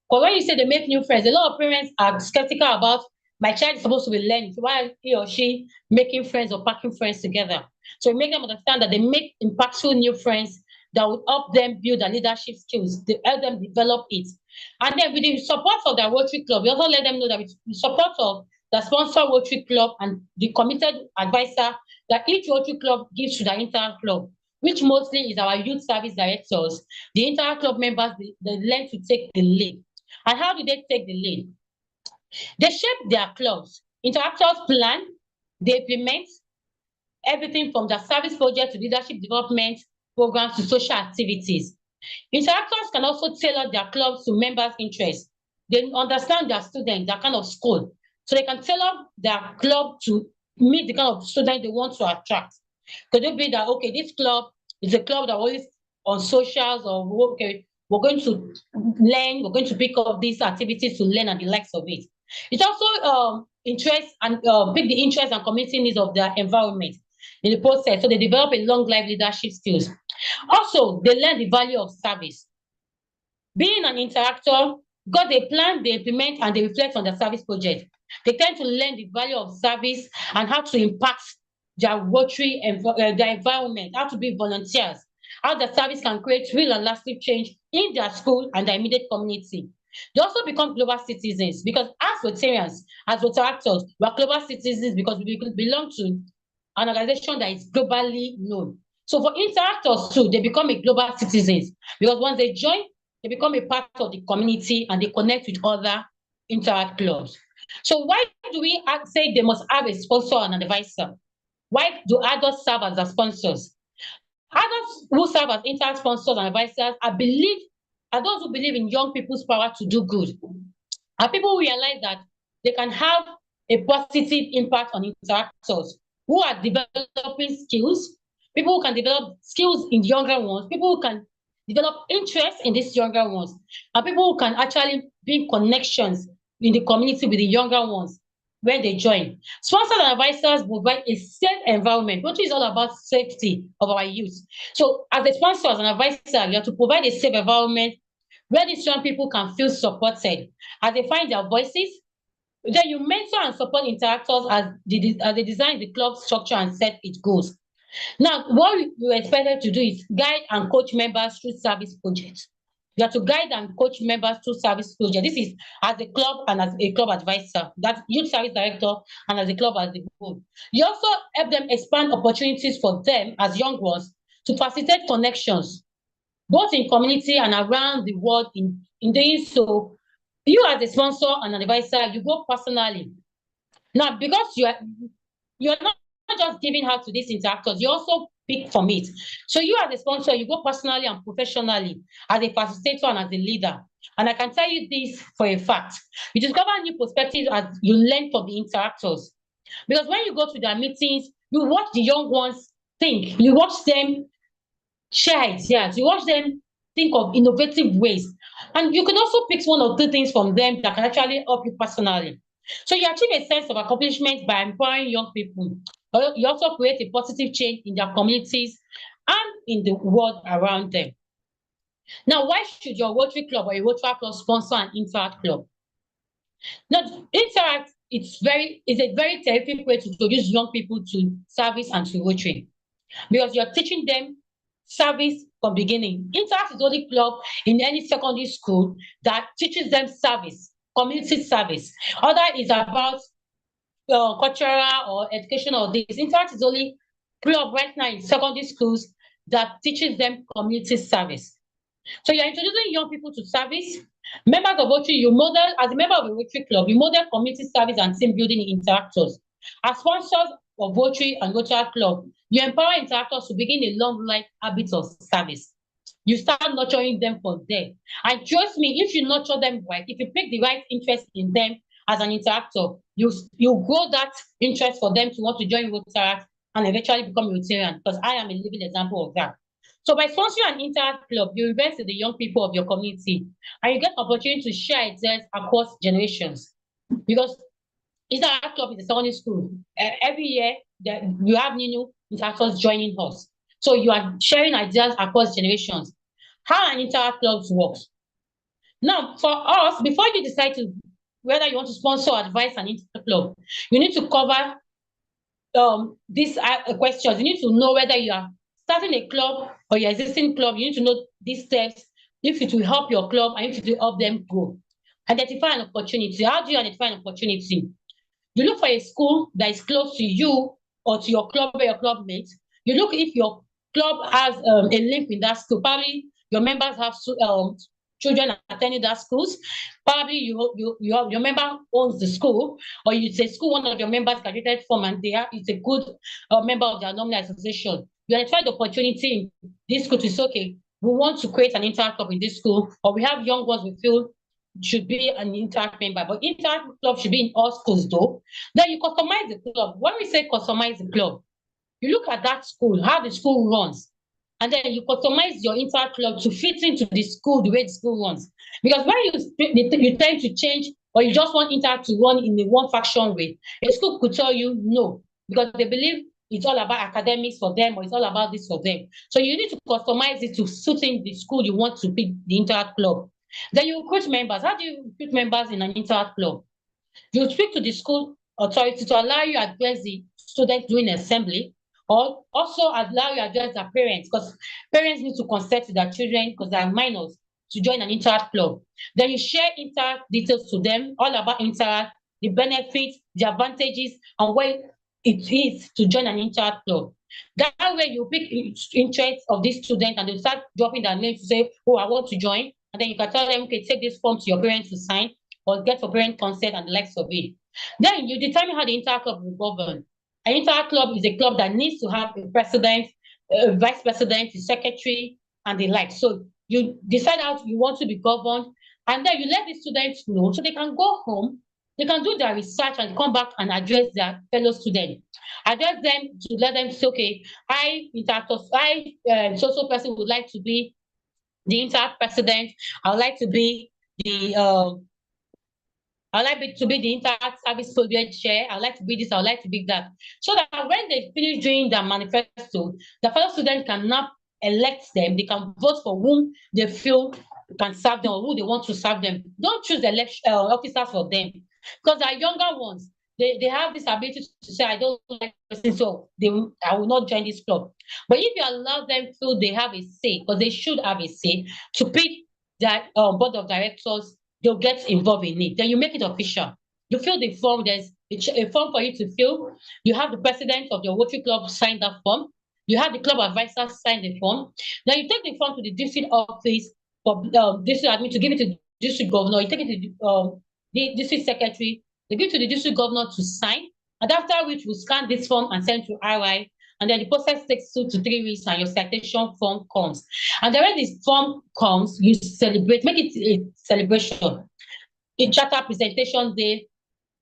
D: Because when you say they make new friends, a lot of parents are skeptical about my child is supposed to be learning. So why are he or she making friends or packing friends together? So we make them understand that they make impactful new friends that will help them build their leadership skills, they help them develop it. And then with the support of their Rotary Club, we also let them know that with the support of the sponsor Rotary Club and the committed advisor that each Rotary Club gives to the entire club, which mostly is our youth service directors, the entire club members, they learn to take the lead. And how do they take the lead? They shape their clubs. Interactors plan, they implement everything from the service project to leadership development programs to social activities. Interactors can also tailor their clubs to members' interests. They understand their students, their kind of school. So they can tailor their club to meet the kind of student they want to attract. Could it be that, okay, this club is a club that always on socials, or okay, we're going to learn, we're going to pick up these activities to learn and the likes of it. It also interest and pick the interest and community needs of their environment in the process. So they develop a long life leadership skills. Also, they learn the value of service. Being an interactor, because they plan, they implement, and they reflect on the service project, they tend to learn the value of service and how to impact their Rotary and their environment, how to be volunteers, how the service can create real and lasting change in their school and their immediate community. They also become global citizens because as Rotarians, as Rotaractors, we are global citizens because we belong to an organization that is globally known. So for interactors too, they become a global citizens because once they join, they become a part of the community and they connect with other interact clubs. So why do we say they must have a sponsor and an advisor? Why do adults serve as their sponsors? Adults who serve as interact sponsors and advisors are those who believe in young people's power to do good. And people realize that they can have a positive impact on interactors who are developing skills, people who can develop skills in younger ones, people who can develop interest in these younger ones, and people who can actually build connections in the community with the younger ones when they join. Sponsors and advisors provide a safe environment, which is all about safety of our youth. So as a sponsor, as an advisor, you have to provide a safe environment where these young people can feel supported as they find their voices. Then you mentor and support interactors as they design the club structure and set its goals. Now, what we expected to do is guide and coach members through service projects. You have to guide and coach members through service projects. This is as a club and as a club advisor, that's youth service director, and as a club as a whole. You also help them expand opportunities for them as young ones to facilitate connections, both in community and around the world. In doing so, you as a sponsor and an advisor, you go personally. Now, because you're not just giving out to these interactors, you also pick from it. So you as a sponsor, you go personally and professionally as a facilitator and as a leader. And I can tell you this for a fact. You discover new perspectives as you learn from the interactors. Because when you go to their meetings, you watch the young ones think, you watch them share ideas, you watch them think of innovative ways. And you can also pick one or two things from them that can actually help you personally. So you achieve a sense of accomplishment by empowering young people. You also create a positive change in their communities and in the world around them. Now, why should your Rotary Club or a Rotary Club sponsor an Interact Club? Now, Interact, it's a very terrific way to introduce young people to service and to Rotary because you're teaching them service from beginning. Interact is the only club in any secondary school that teaches them service, community service. Other is about cultural or educational. This Interact is the only club right now in secondary schools that teaches them community service. So you're introducing young people to service. Members of Rotary, you model, as a member of a Rotary Club, you model community service and team building interactors. As sponsors of Rotary and Rotary Club, you empower interactors to begin a long life habit of service. You start nurturing them from there. And trust me, if you nurture them right, if you pick the right interest in them as an interactor, you grow that interest for them to want to join Rotary and eventually become a Rotarian, because I am a living example of that. So by sponsoring an Interact Club, you invest in the young people of your community and you get opportunity to share ideas across generations. Because Interact Club is a secondary school. Every year, you have new interactors joining us. So you are sharing ideas across generations. how an inter-club works. Now, for us, before you decide to whether you want to sponsor or advise an inter-club, you need to cover these questions. You need to know whether you are starting a club or your existing club. You need to know these steps if it will help your club and if it will help them grow. Identify an opportunity. How do you identify an opportunity? You look for a school that is close to you or to your club or your club mates. You look if your club has a link with that school. Probably your members have children attending that schools. Probably your member owns the school, or it's a school one of your members graduated from, and it's a good member of their alumni association. You identify the opportunity in this school to say, okay, we want to create an inter-club in this school, or we have young ones we feel should be an inter member, but inter club should be in all schools though. Then you customize the club. When we say customize the club, you look at that school, how the school runs, and then you customize your inter club to fit into the school, the way the school runs. Because when you tend to change, or you just want inter to run in a one faction way, a school could tell you no, because they believe it's all about academics for them, or it's all about this for them. So you need to customize it to suit in the school you want to be the inter club. Then you recruit members. How do you recruit members in an inter club? You speak to the school authority to allow you to address the students during assembly, or also allow you to address their parents, because parents need to consent to their children, because they are minors, to join an inter club. Then you share inter details to them, all about inter, the benefits, the advantages, and why it is to join an inter club. That way you pick interest of these students, and they start dropping their names to say, oh, I want to join. And then you can tell them, okay, take this form to your parents to sign, or get for parent consent and the likes of it. Then you determine how the inter-club will govern. An inter-club is a club that needs to have a president, a vice president, a secretary, and the like. So you decide how you want to be governed, and then you let the students know so they can go home, they can do their research and come back and address their fellow students. Address them to let them say, okay, so person would like to be the inter president. I would like to be the I would like to be the inter-service project chair. I would like to be this, I would like to be that. So that when they finish doing their manifesto, the fellow student can now elect them. They can vote for whom they feel can serve them, or who they want to serve them. Don't choose the officers for them, because our younger ones, they have this ability to say, I don't like person, so I will not join this club. But if you allow them feel they have a say, because they should have a say, to pick that board of directors, they'll get involved in it. Then you make it official. You fill the form. There's a form for you to fill. You have the president of your Rotary Club sign that form. You have the club advisor sign the form. Then you take the form to the district office for district admin to give it to the district governor. You take it to the district secretary. They give it to the district governor to sign. And after which we'll scan this form and send to RI. And then the process takes 2 to 3 weeks, and your citation form comes. And then when this form comes, you celebrate, make it a celebration. A charter presentation day,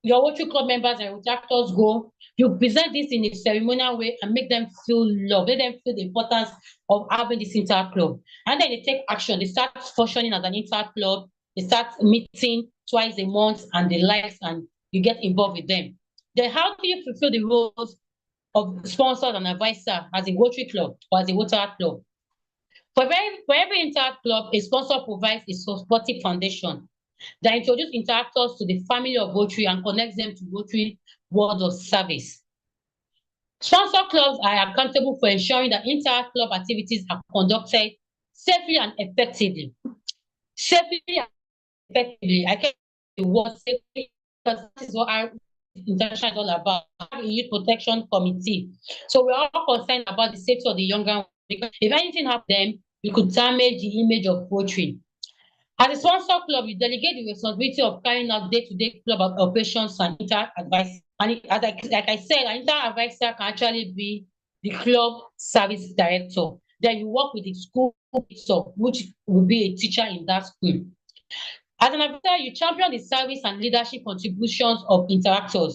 D: your Rotary Club members and actors go. You present this in a ceremonial way and make them feel love, let them feel the importance of having this inter club. And then they take action. They start functioning as an inter club. They start meeting twice a month and the likes, and you get involved with them. Then how do you fulfill the roles of sponsor and advisor as a Rotary Club or as a Rotary Club? For every inter club, a sponsor provides a supportive foundation that introduces interactors to the family of Rotary and connects them to Rotary world of service. Sponsor clubs are accountable for ensuring that inter-club activities are conducted safely and effectively. Safely and effectively. I can't use the word safely, because that is what our intention is all about. A youth protection committee. So we're all concerned about the safety of the younger ones, because if anything happens to them, it could damage the image of Rotary. As a sponsor club, you delegate the responsibility of carrying out day-to-day club operations and inter-advice. And like I said, an inter-advisor can actually be the club service director. Then you work with the school, which will be a teacher in that school. As an advisor, you champion the service and leadership contributions of interactors.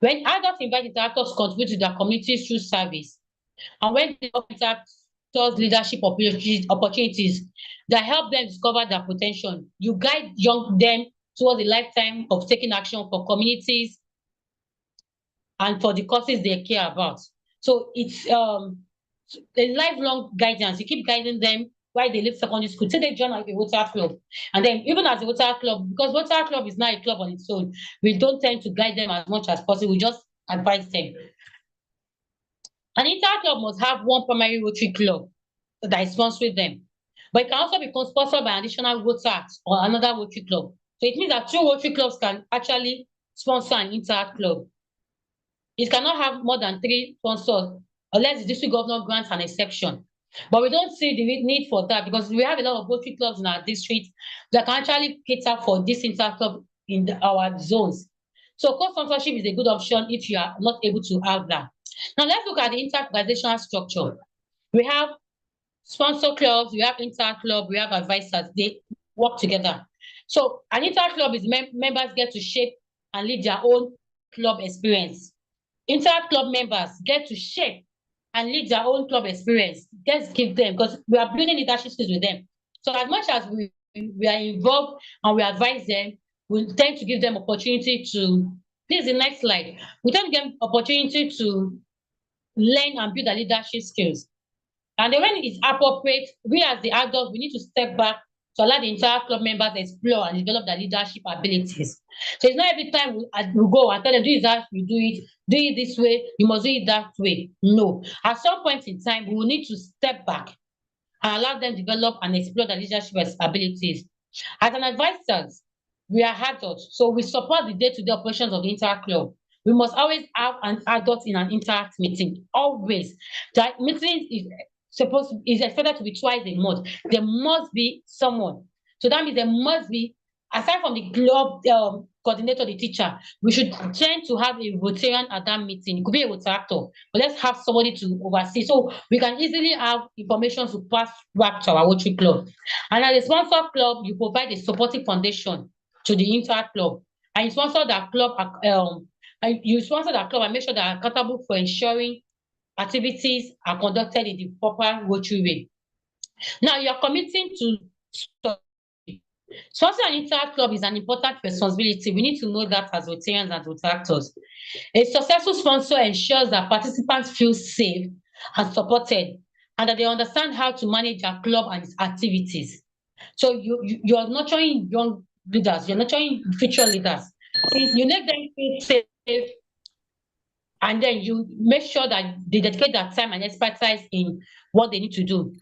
D: When adults invite interactors to contribute to their communities through service, and when they interactors leadership opportunities that help them discover their potential, you guide them towards a lifetime of taking action for communities and for the causes they care about. So it's a lifelong guidance. You keep guiding them while they leave secondary school, till they join a water club. And then even as a water club, because water club is not a club on its own, we don't tend to guide them as much as possible. We just advise them. An inter club must have one primary Rotary club that is sponsoring them. But it can also be sponsored by additional Rotary or another Rotary club. So it means that two Rotary clubs can actually sponsor an inter club. It cannot have more than 3 sponsors unless the district governor grants an exception. But we don't see the need for that because we have a lot of Rotary clubs in our district that can actually cater for this inter club in our zones. So co-sponsorship is a good option if you are not able to have that. Now let's look at the inter-organizational structure. We have sponsor clubs, we have inter club, we have advisors. They work together. So an inter club is members get to shape and lead their own club experience. Inter club members get to shape and lead their own club experience. Let's give them, because we are building leadership skills with them. So as much as we are involved and we advise them, we tend to give them opportunity to, this is the next slide. We tend to give them opportunity to learn and build their leadership skills. And then when it's appropriate, we as the adults, we need to step back to allow the entire club members explore and develop their leadership abilities. So it's not every time we go and tell them, do that, you do it this way, you must do it that way. No. At some point in time, we will need to step back and allow them develop and explore their leadership abilities. As an advisors, we are adults, so we support the day-to-day operations of the inter club. We must always have an adult in an interact meeting. Always. That meeting is expected to be twice a month. There must be someone. So that means there must be, aside from the club coordinator, the teacher, we should tend to have a Rotarian at that meeting. It could be a Rotaractor, but let's have somebody to oversee. So we can easily have information to pass back to our Rotary club. And as a sponsor club, you provide a supportive foundation to the inter club. And you sponsor that club, and make sure they are accountable for ensuring activities are conducted in the proper Rotary way. Now you're committing to sponsor an inter club is an important responsibility. We need to know that as Rotarians and Rotaractors. A successful sponsor ensures that participants feel safe and supported, and that they understand how to manage their club and its activities. So you're nurturing young leaders, you're nurturing future leaders. You make them feel safe, and then you make sure that they dedicate their time and expertise in what they need to do.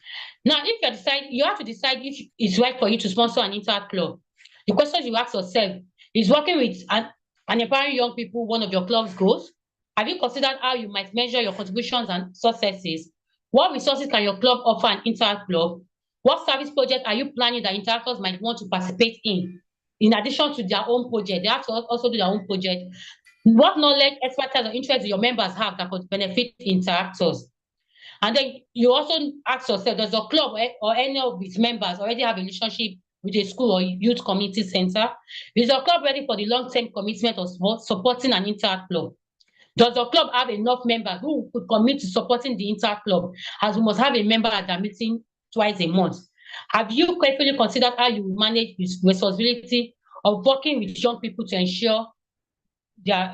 D: Now, if you decide, you have to decide if it's right for you to sponsor an inter club. The questions you ask yourself is working with and empowering young people one of your club's goals? Have you considered how you might measure your contributions and successes? What resources can your club offer an inter club? What service project are you planning that interactors might want to participate in addition to their own project? They have to also do their own project. What knowledge, expertise, or interest your members have that could benefit interactors? And then you also ask yourself, does your club or any of its members already have a relationship with a school or youth community center? Is your club ready for the long-term commitment of supporting an inter club? Does your club have enough members who could commit to supporting the inter club, as we must have a member at the meeting twice a month? Have you carefully considered how you manage the responsibility of working with young people to ensure their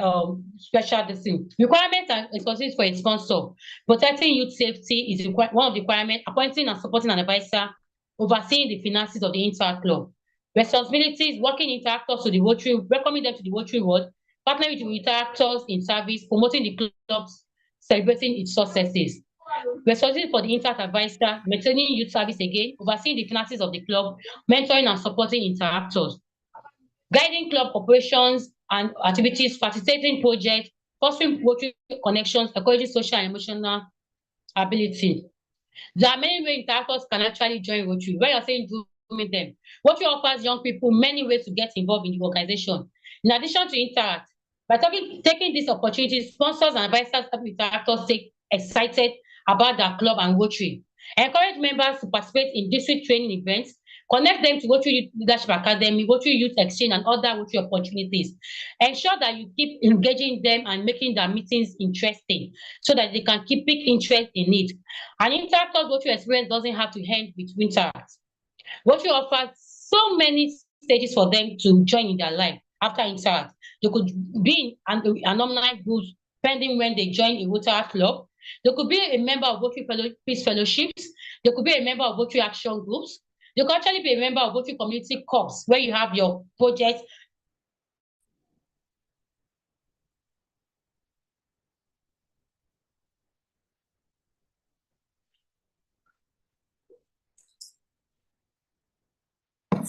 D: special thing? Requirements and responsibilities for a sponsor. Protecting youth safety is one of the requirements. Appointing and supporting an advisor, overseeing the finances of the inter club. Responsibilities, working interactors to the Rotary, welcoming them to the Rotary world, partnering with the interactors in service, promoting the clubs, celebrating its successes. Responsibility for the inter advisor, maintaining youth service again, overseeing the finances of the club, mentoring and supporting interactors. Guiding club operations and activities, facilitating projects, fostering Rotary connections, encouraging social and emotional ability. There are many ways interactors can actually join Rotary. When you're saying grooming them, Rotary offers young people many ways to get involved in the organization. In addition to interact, by taking this opportunity, sponsors and advisors help interactors take excited about their club and Rotary. Encourage members to participate in district training events, connect them to Rotary Youth Leadership Academy, Rotary Youth Exchange, and other Rotary opportunities. Ensure that you keep engaging them and making their meetings interesting so that they can keep big interest in it. An interactor's Rotary experience doesn't have to end with Interact. Rotary offers so many stages for them to join in their life after Interact. They could be in alumni groups pending when they join a Rotary club. They could be a member of Rotary Peace Fellowships. They could be a member of Rotary Action Groups. They could actually be a member of Rotary Community Corps, where you have your project.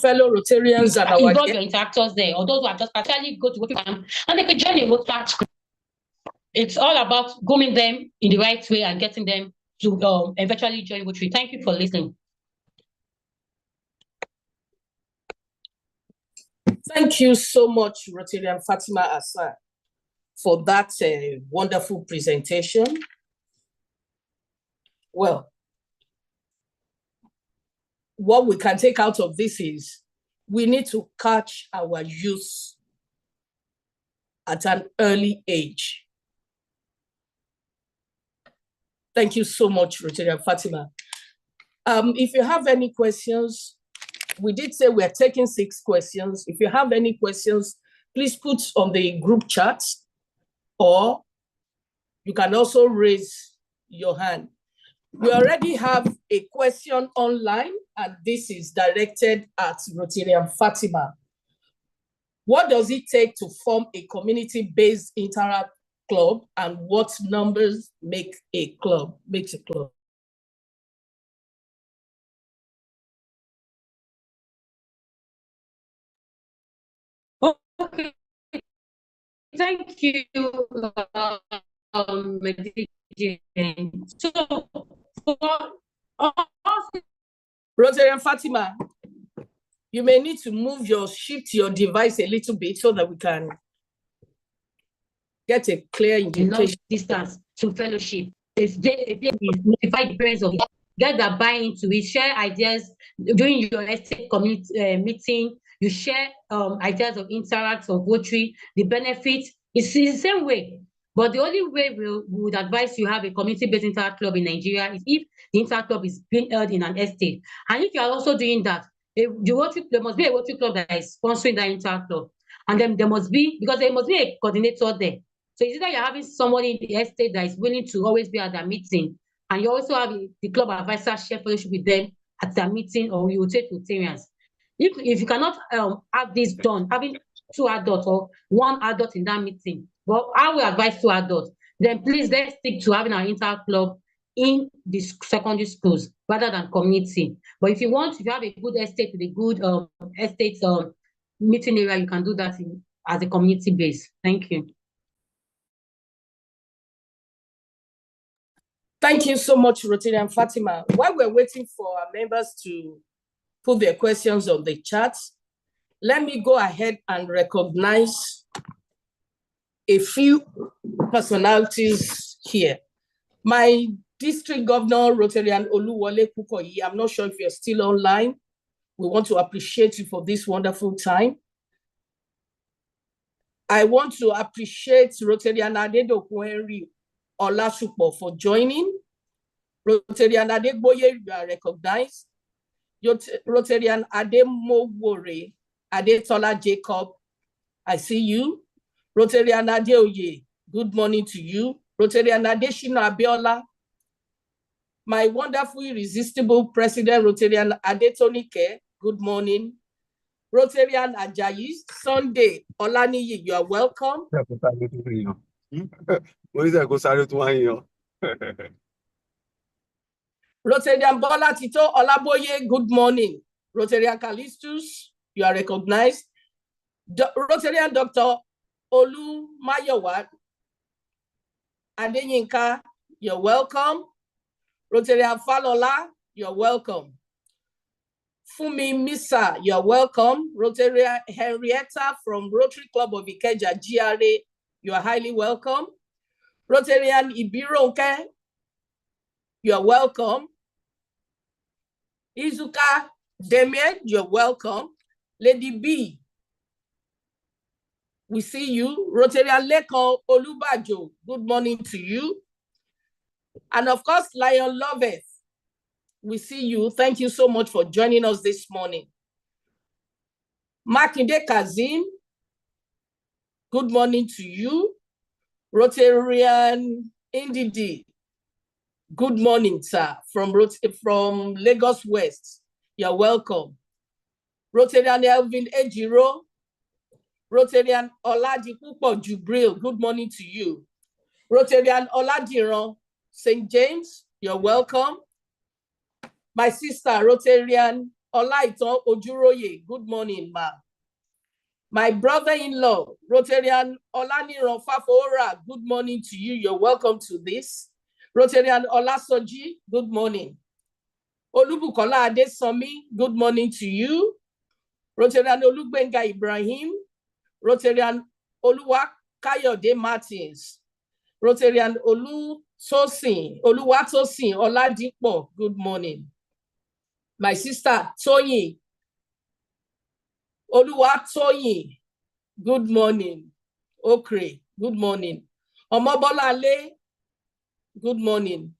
B: Fellow Rotarians and our
D: involve your interactors there, or those who are just actually go to Rotary camp and they could join a Rotary. It's all about grooming them in the right way and getting them to eventually join Rotary. Thank you for listening.
B: Thank you so much, Rotarian Fatima Asa, for that wonderful presentation. Well, what we can take out of this is we need to catch our youth at an early age. Thank you so much, Rotarian Fatima. If you have any questions, we did say we are taking 6 questions. If you have any questions, please put on the group chat, or you can also raise your hand. We already have a question online, and this is directed at Rotarian Fatima. What does it take to form a community-based interact club, and what numbers makes a club?
D: Okay, thank you, So,
B: Rotarian Fatima, you may need to shift your device a little bit so that we can get a clear indication.
D: Distance to fellowship. If they notify the parents of it, get that buy into it, share ideas during your estate community meeting. You share ideas of interact of Rotary, the benefits. It's the same way. But the only way we would advise you have a community-based interact club in Nigeria is if the interact club is being held in an estate. And if you are also doing that, there must be a Rotary club that is sponsoring that interact club. And then there must be a coordinator there. So it's either you're having somebody in the estate that is willing to always be at that meeting, and you also have the club advisor share fellowship with them at that meeting, or you rotate Rotarians. If you cannot have this done, having 2 adults or 1 adult in that meeting, but I will advise 2 adults, then please let's stick to having our inter club in the secondary schools rather than community. But if you have a good estate with a good estate meeting area, you can do that as a community base. Thank you.
B: Thank you so much, Rotarian Fatima. While we're waiting for our members to put their questions on the chat, let me go ahead and recognize a few personalities here. My district governor, Rotarian Oluwole Kukoyi, I'm not sure if you're still online. We want to appreciate you for this wonderful time. I want to appreciate Rotarian Adedoku Henry Olasupo for joining. Rotarian Adegboye, you are recognized. Rotarian Ademowore Adetola Jacob, I see you. Rotarian Adeoye, good morning to you. Rotarian Adeshina Abiola, my wonderful irresistible president, Rotarian Adetonike, good morning. Rotarian Ajayi, Sunday Olaniyi, you are welcome. Rotarian Bola Tito Olaboye, good morning. Rotarian Callistus, you are recognized. Rotarian Dr. Olu Mayowa Adenyinka, you're welcome. Rotarian Falola, you're welcome. Fumi Misa, you're welcome. Rotarian Henrietta from Rotary Club of Ikeja, GRA, you are highly welcome. Rotarian Ibironke, you're welcome. Izuka Damien, you're welcome. Lady B, we see you. Rotarian Lekon Olubajo, good morning to you. And of course, Lion Loveth, we see you. Thank you so much for joining us this morning. Makinde Kazim, good morning to you. Rotarian Indidi, Good morning, sir. From Lagos West. You're welcome. Rotarian Elvin Ejiro. Rotarian Oladipupo Jubril. Good morning to you. Rotarian Oladiran St. James. You're welcome. My sister, Rotarian Olaiton Ojuroye. Good morning, ma. My brother-in-law, Rotarian Olaniran Fafora. Good morning to you. You're welcome to this. Rotarian Olasoji. Good morning. Olubukola Adesomi. Good morning to you. Rotarian Olugbenga Ibrahim. Rotarian Oluwakayode Martins. Rotarian Oluwatosin Oladipo. Good morning. My sister, Toyin Oluwatoyin. Good morning. Okre. Good morning. Omobolale. Good morning.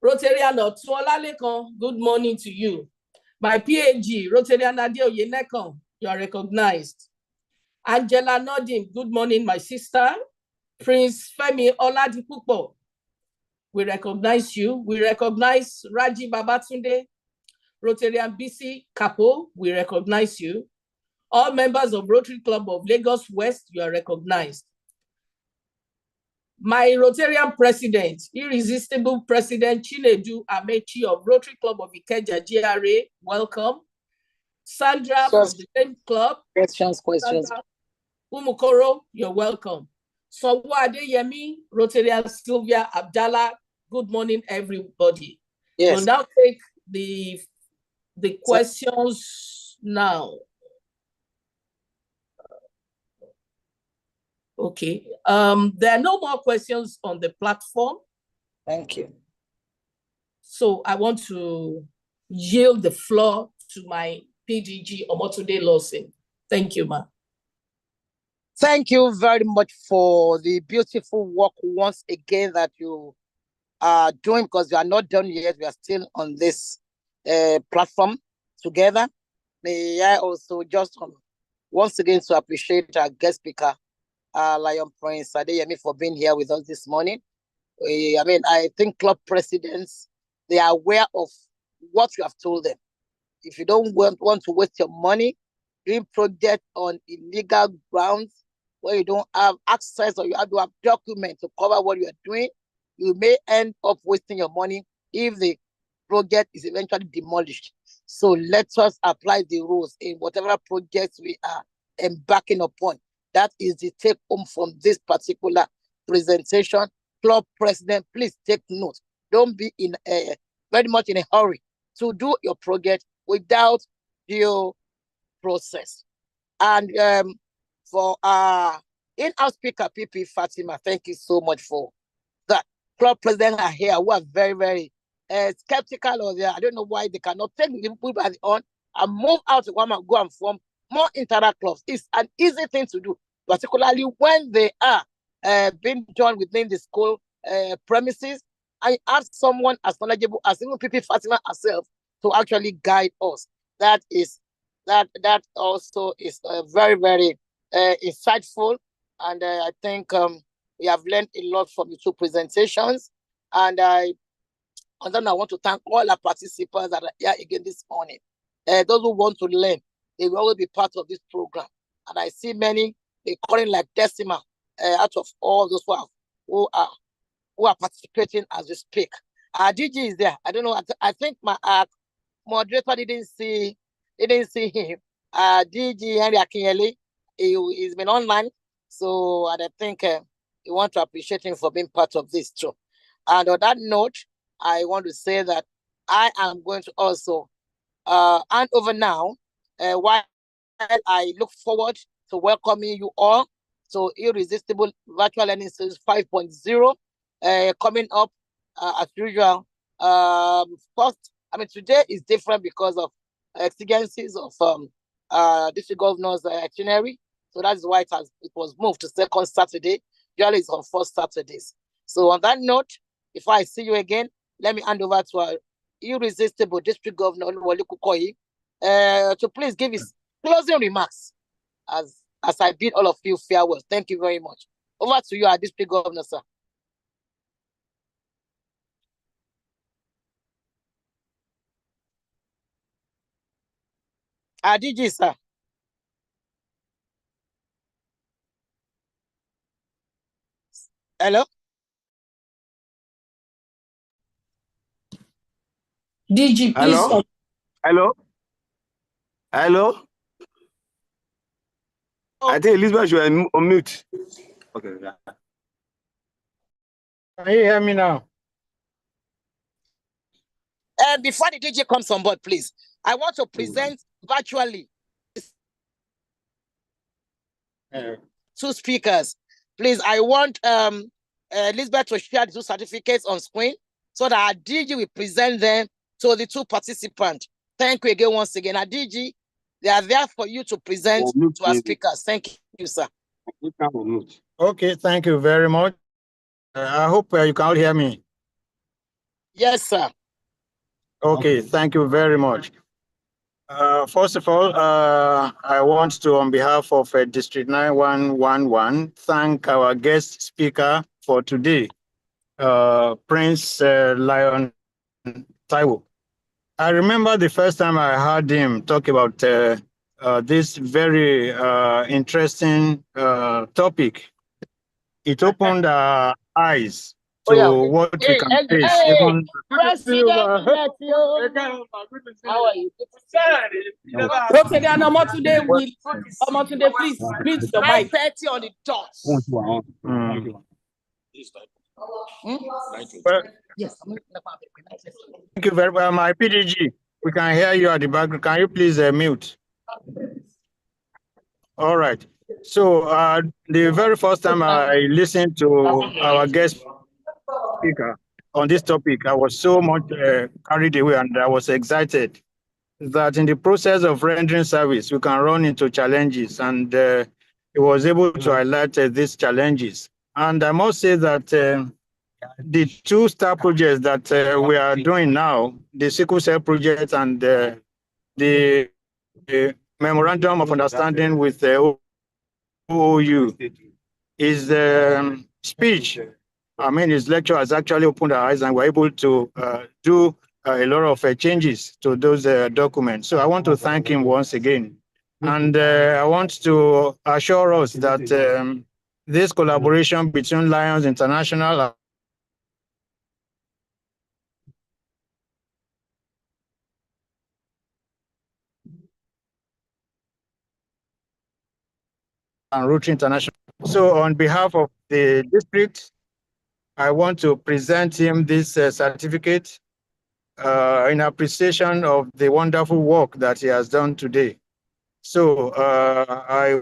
B: Rotarian Otuolalekan. Good morning to you. My PAG, Rotarian Adeoye Nekan. You are recognized. Angela Nodin. Good morning, my sister. Prince Femi Oladipupo. We recognize you. We recognize Raji Babatunde. Rotarian BC Kapo. We recognize you. All members of Rotary Club of Lagos West, you are recognized. My Rotarian president, Irresistible President Chinedu Amechi of Rotary Club of Ikeja GRA, welcome. Sandra from the same club.
G: Questions.
B: Sandra Umukoro, you're welcome. Sowade Yemi, Rotarian Sylvia Abdallah, good morning, everybody.
G: Yes.
B: We'll now take the questions now. Okay. There are no more questions on the platform.
G: Thank you.
B: So I want to yield the floor to my PDG Omotunde Lawson. Thank you, ma.
K: Thank you very much for the beautiful work once again that you are doing, because we are not done yet. We are still on this platform together. May I also just once again to appreciate our guest speaker, Lion Prince Adeyemi, for being here with us this morning. I think club presidents, they are aware of what you have told them. If you don't want to waste your money doing projects on illegal grounds where you don't have access or you have to have documents to cover what you are doing, you may end up wasting your money if the project is eventually demolished. So let us apply the rules in whatever projects we are embarking upon. That is the take home from this particular presentation. Club president, please take note. Don't be in very much in a hurry to do your project without due process. And for our in-house speaker, PP Fatima, thank you so much for that. Club president are here who are very, very skeptical of I don't know why they cannot take the people by the on and move out to come and go and form more internal clubs. It's an easy thing to do, particularly when they are being done within the school premises. I ask someone as knowledgeable as even PP Fatima herself to actually guide us. That also is very, very insightful, and I think we have learned a lot from the two presentations. And then I want to thank all our participants that are here again this morning. Those who want to learn, they will always be part of this program. And I see many, they calling like decimal out of all those who are participating as we speak. DG is there. I don't know. I think my moderator didn't see him. DG Henry Akinyele, he's been online. So and I think we want to appreciate him for being part of this too. And on that note, I want to say that I am going to also hand over now while I look forward to welcoming you all to Irresistible Virtual Learning Series 5.0 coming up as usual. First, today is different because of exigencies of district governor's itinerary. So that's why it was moved to second Saturday. Usually it's on first Saturdays. So on that note, before I see you again, let me hand over to our Irresistible District Governor Oluwole Kukoyi to please give his closing remarks as I bid all of you farewell. Thank you very much. Over to you, our District Governor, sir. DG, sir. Hello?
B: DG, please.
L: Hello? Hello? Hello? I think Elizabeth, you are on mute. Okay.
I: Can you hear me now?
K: Before the DJ comes on board, please, I want to present virtually two speakers. Please, I want Elizabeth to share the two certificates on screen so that our DG will present them to the two participants. Thank you again once again. Our DG, they are there for you to present to our speakers. Thank you, sir.
I: Okay, thank you very much. I hope you can all hear me.
K: Yes, sir.
I: Okay, thank you very much. First of all, I want to, on behalf of District 9111, thank our guest speaker for today, Prince Lion Taiwo. I remember the first time I heard him talk about this very interesting topic. It opened our eyes to what we can face. Even
B: President, how are you? Today, please mute your mic.
K: 9:30 on the dot.
I: Well,
K: Yes.
I: thank you very much. My PDG, we can hear you at the back. Can you please mute? All right. So the very first time I listened to our guest speaker on this topic, I was so much carried away and I was excited that in the process of rendering service, we can run into challenges, and he was able to highlight these challenges. And I must say that the two star projects that we are doing now, the sickle cell project and the memorandum of understanding with the OOU, his speech, I mean, his lecture has actually opened our eyes, and we're able to do a lot of changes to those documents. So I want to thank him once again. And I want to assure us that this collaboration between Lions International and Rotary International. So on behalf of the district, I want to present him this certificate in appreciation of the wonderful work that he has done today. So I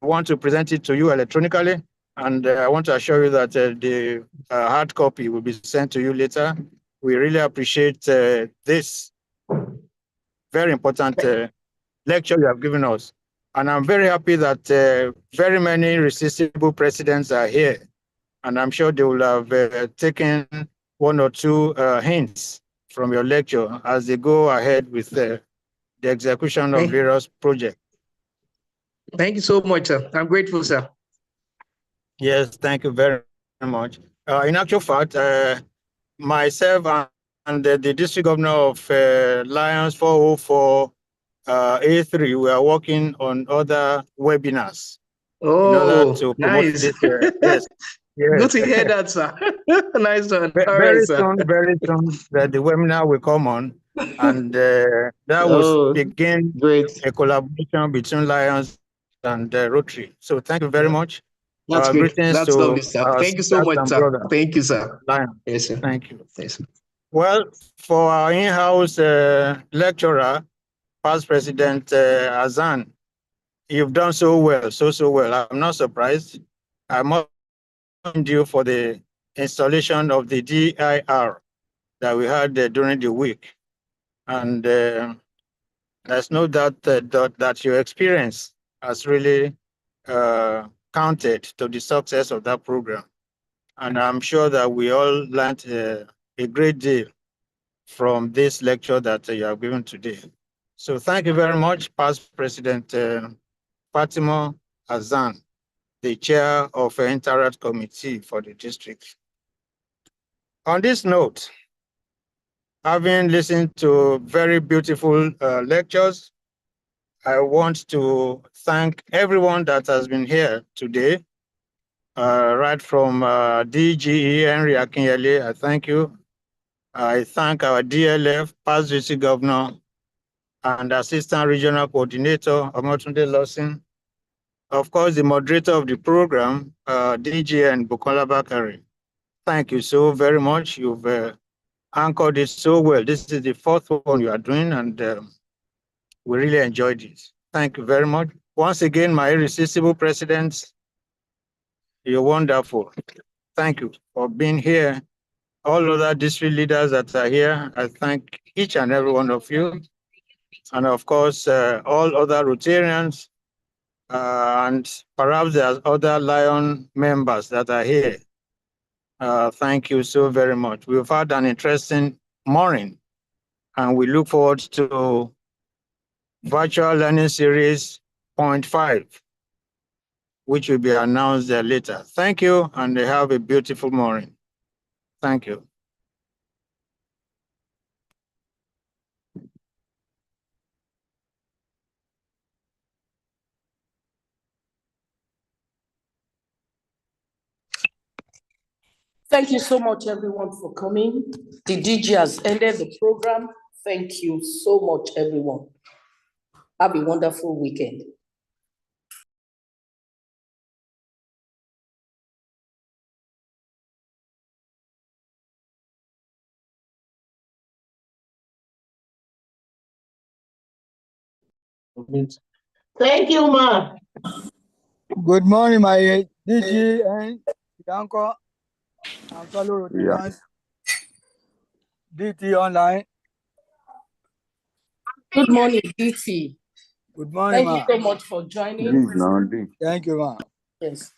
I: want to present it to you electronically, and I want to assure you that the hard copy will be sent to you later. We really appreciate this very important lecture you have given us. And I'm very happy that very many irresistible presidents are here. And I'm sure they will have taken one or two hints from your lecture as they go ahead with the execution of various projects.
J: Thank you so much, sir. I'm grateful, sir.
I: Yes, thank you very much. In actual fact, myself and the district governor of Lions 404 A3, we are working on other webinars in order to promote
J: nice.
I: this. Yes.
J: Good to hear that, sir. Nice one.
I: Very soon, the webinar will come on, and that will begin a collaboration between Lions and Rotary. So thank you very much.
J: That's great.
I: Greetings
J: That's
I: to
J: lovely, sir. Thank you so much, sir.
I: Brother.
J: Thank you, sir.
I: Lions.
J: Yes, sir.
I: Thank you.
J: Yes, sir.
I: Well, for our in-house lecturer, past President Azan, you've done so well, so well. I'm not surprised. I must commend you for the installation of the DIR that we had during the week. And there's no doubt that your experience has really counted to the success of that program. And I'm sure that we all learned a great deal from this lecture that you have given today. So thank you very much, past President Fatima Azan, the chair of the Interact Committee for the district. On this note, having listened to very beautiful lectures, I want to thank everyone that has been here today, right from DGE Henry Akinyele. I thank you. I thank our DLF, past district governor, and Assistant Regional Coordinator, Omotunde Lawson. Of course, the moderator of the program, DGN Bukola Bakari. Thank you so very much. You've anchored it so well. This is the fourth one you are doing, and we really enjoyed it. Thank you very much. Once again, my irresistible presidents, you're wonderful. Thank you for being here. All other district leaders that are here, I thank each and every one of you. And of course, all other Rotarians, and perhaps there's other Lion members that are here. Thank you so very much. We've had an interesting morning, and we look forward to virtual learning series 0.5, which will be announced later. Thank you, and have a beautiful morning. Thank you.
B: Thank you so much, everyone, for coming. The DG has ended the program. Thank you so much, everyone. Have a wonderful weekend.
G: Thank you, ma.
M: Good morning, my DG and Yanko and fellow Rotarians. DT online.
B: Good morning, DT.
M: Good morning,
B: Thank you so much for joining.
M: Thank you, ma.
B: Yes.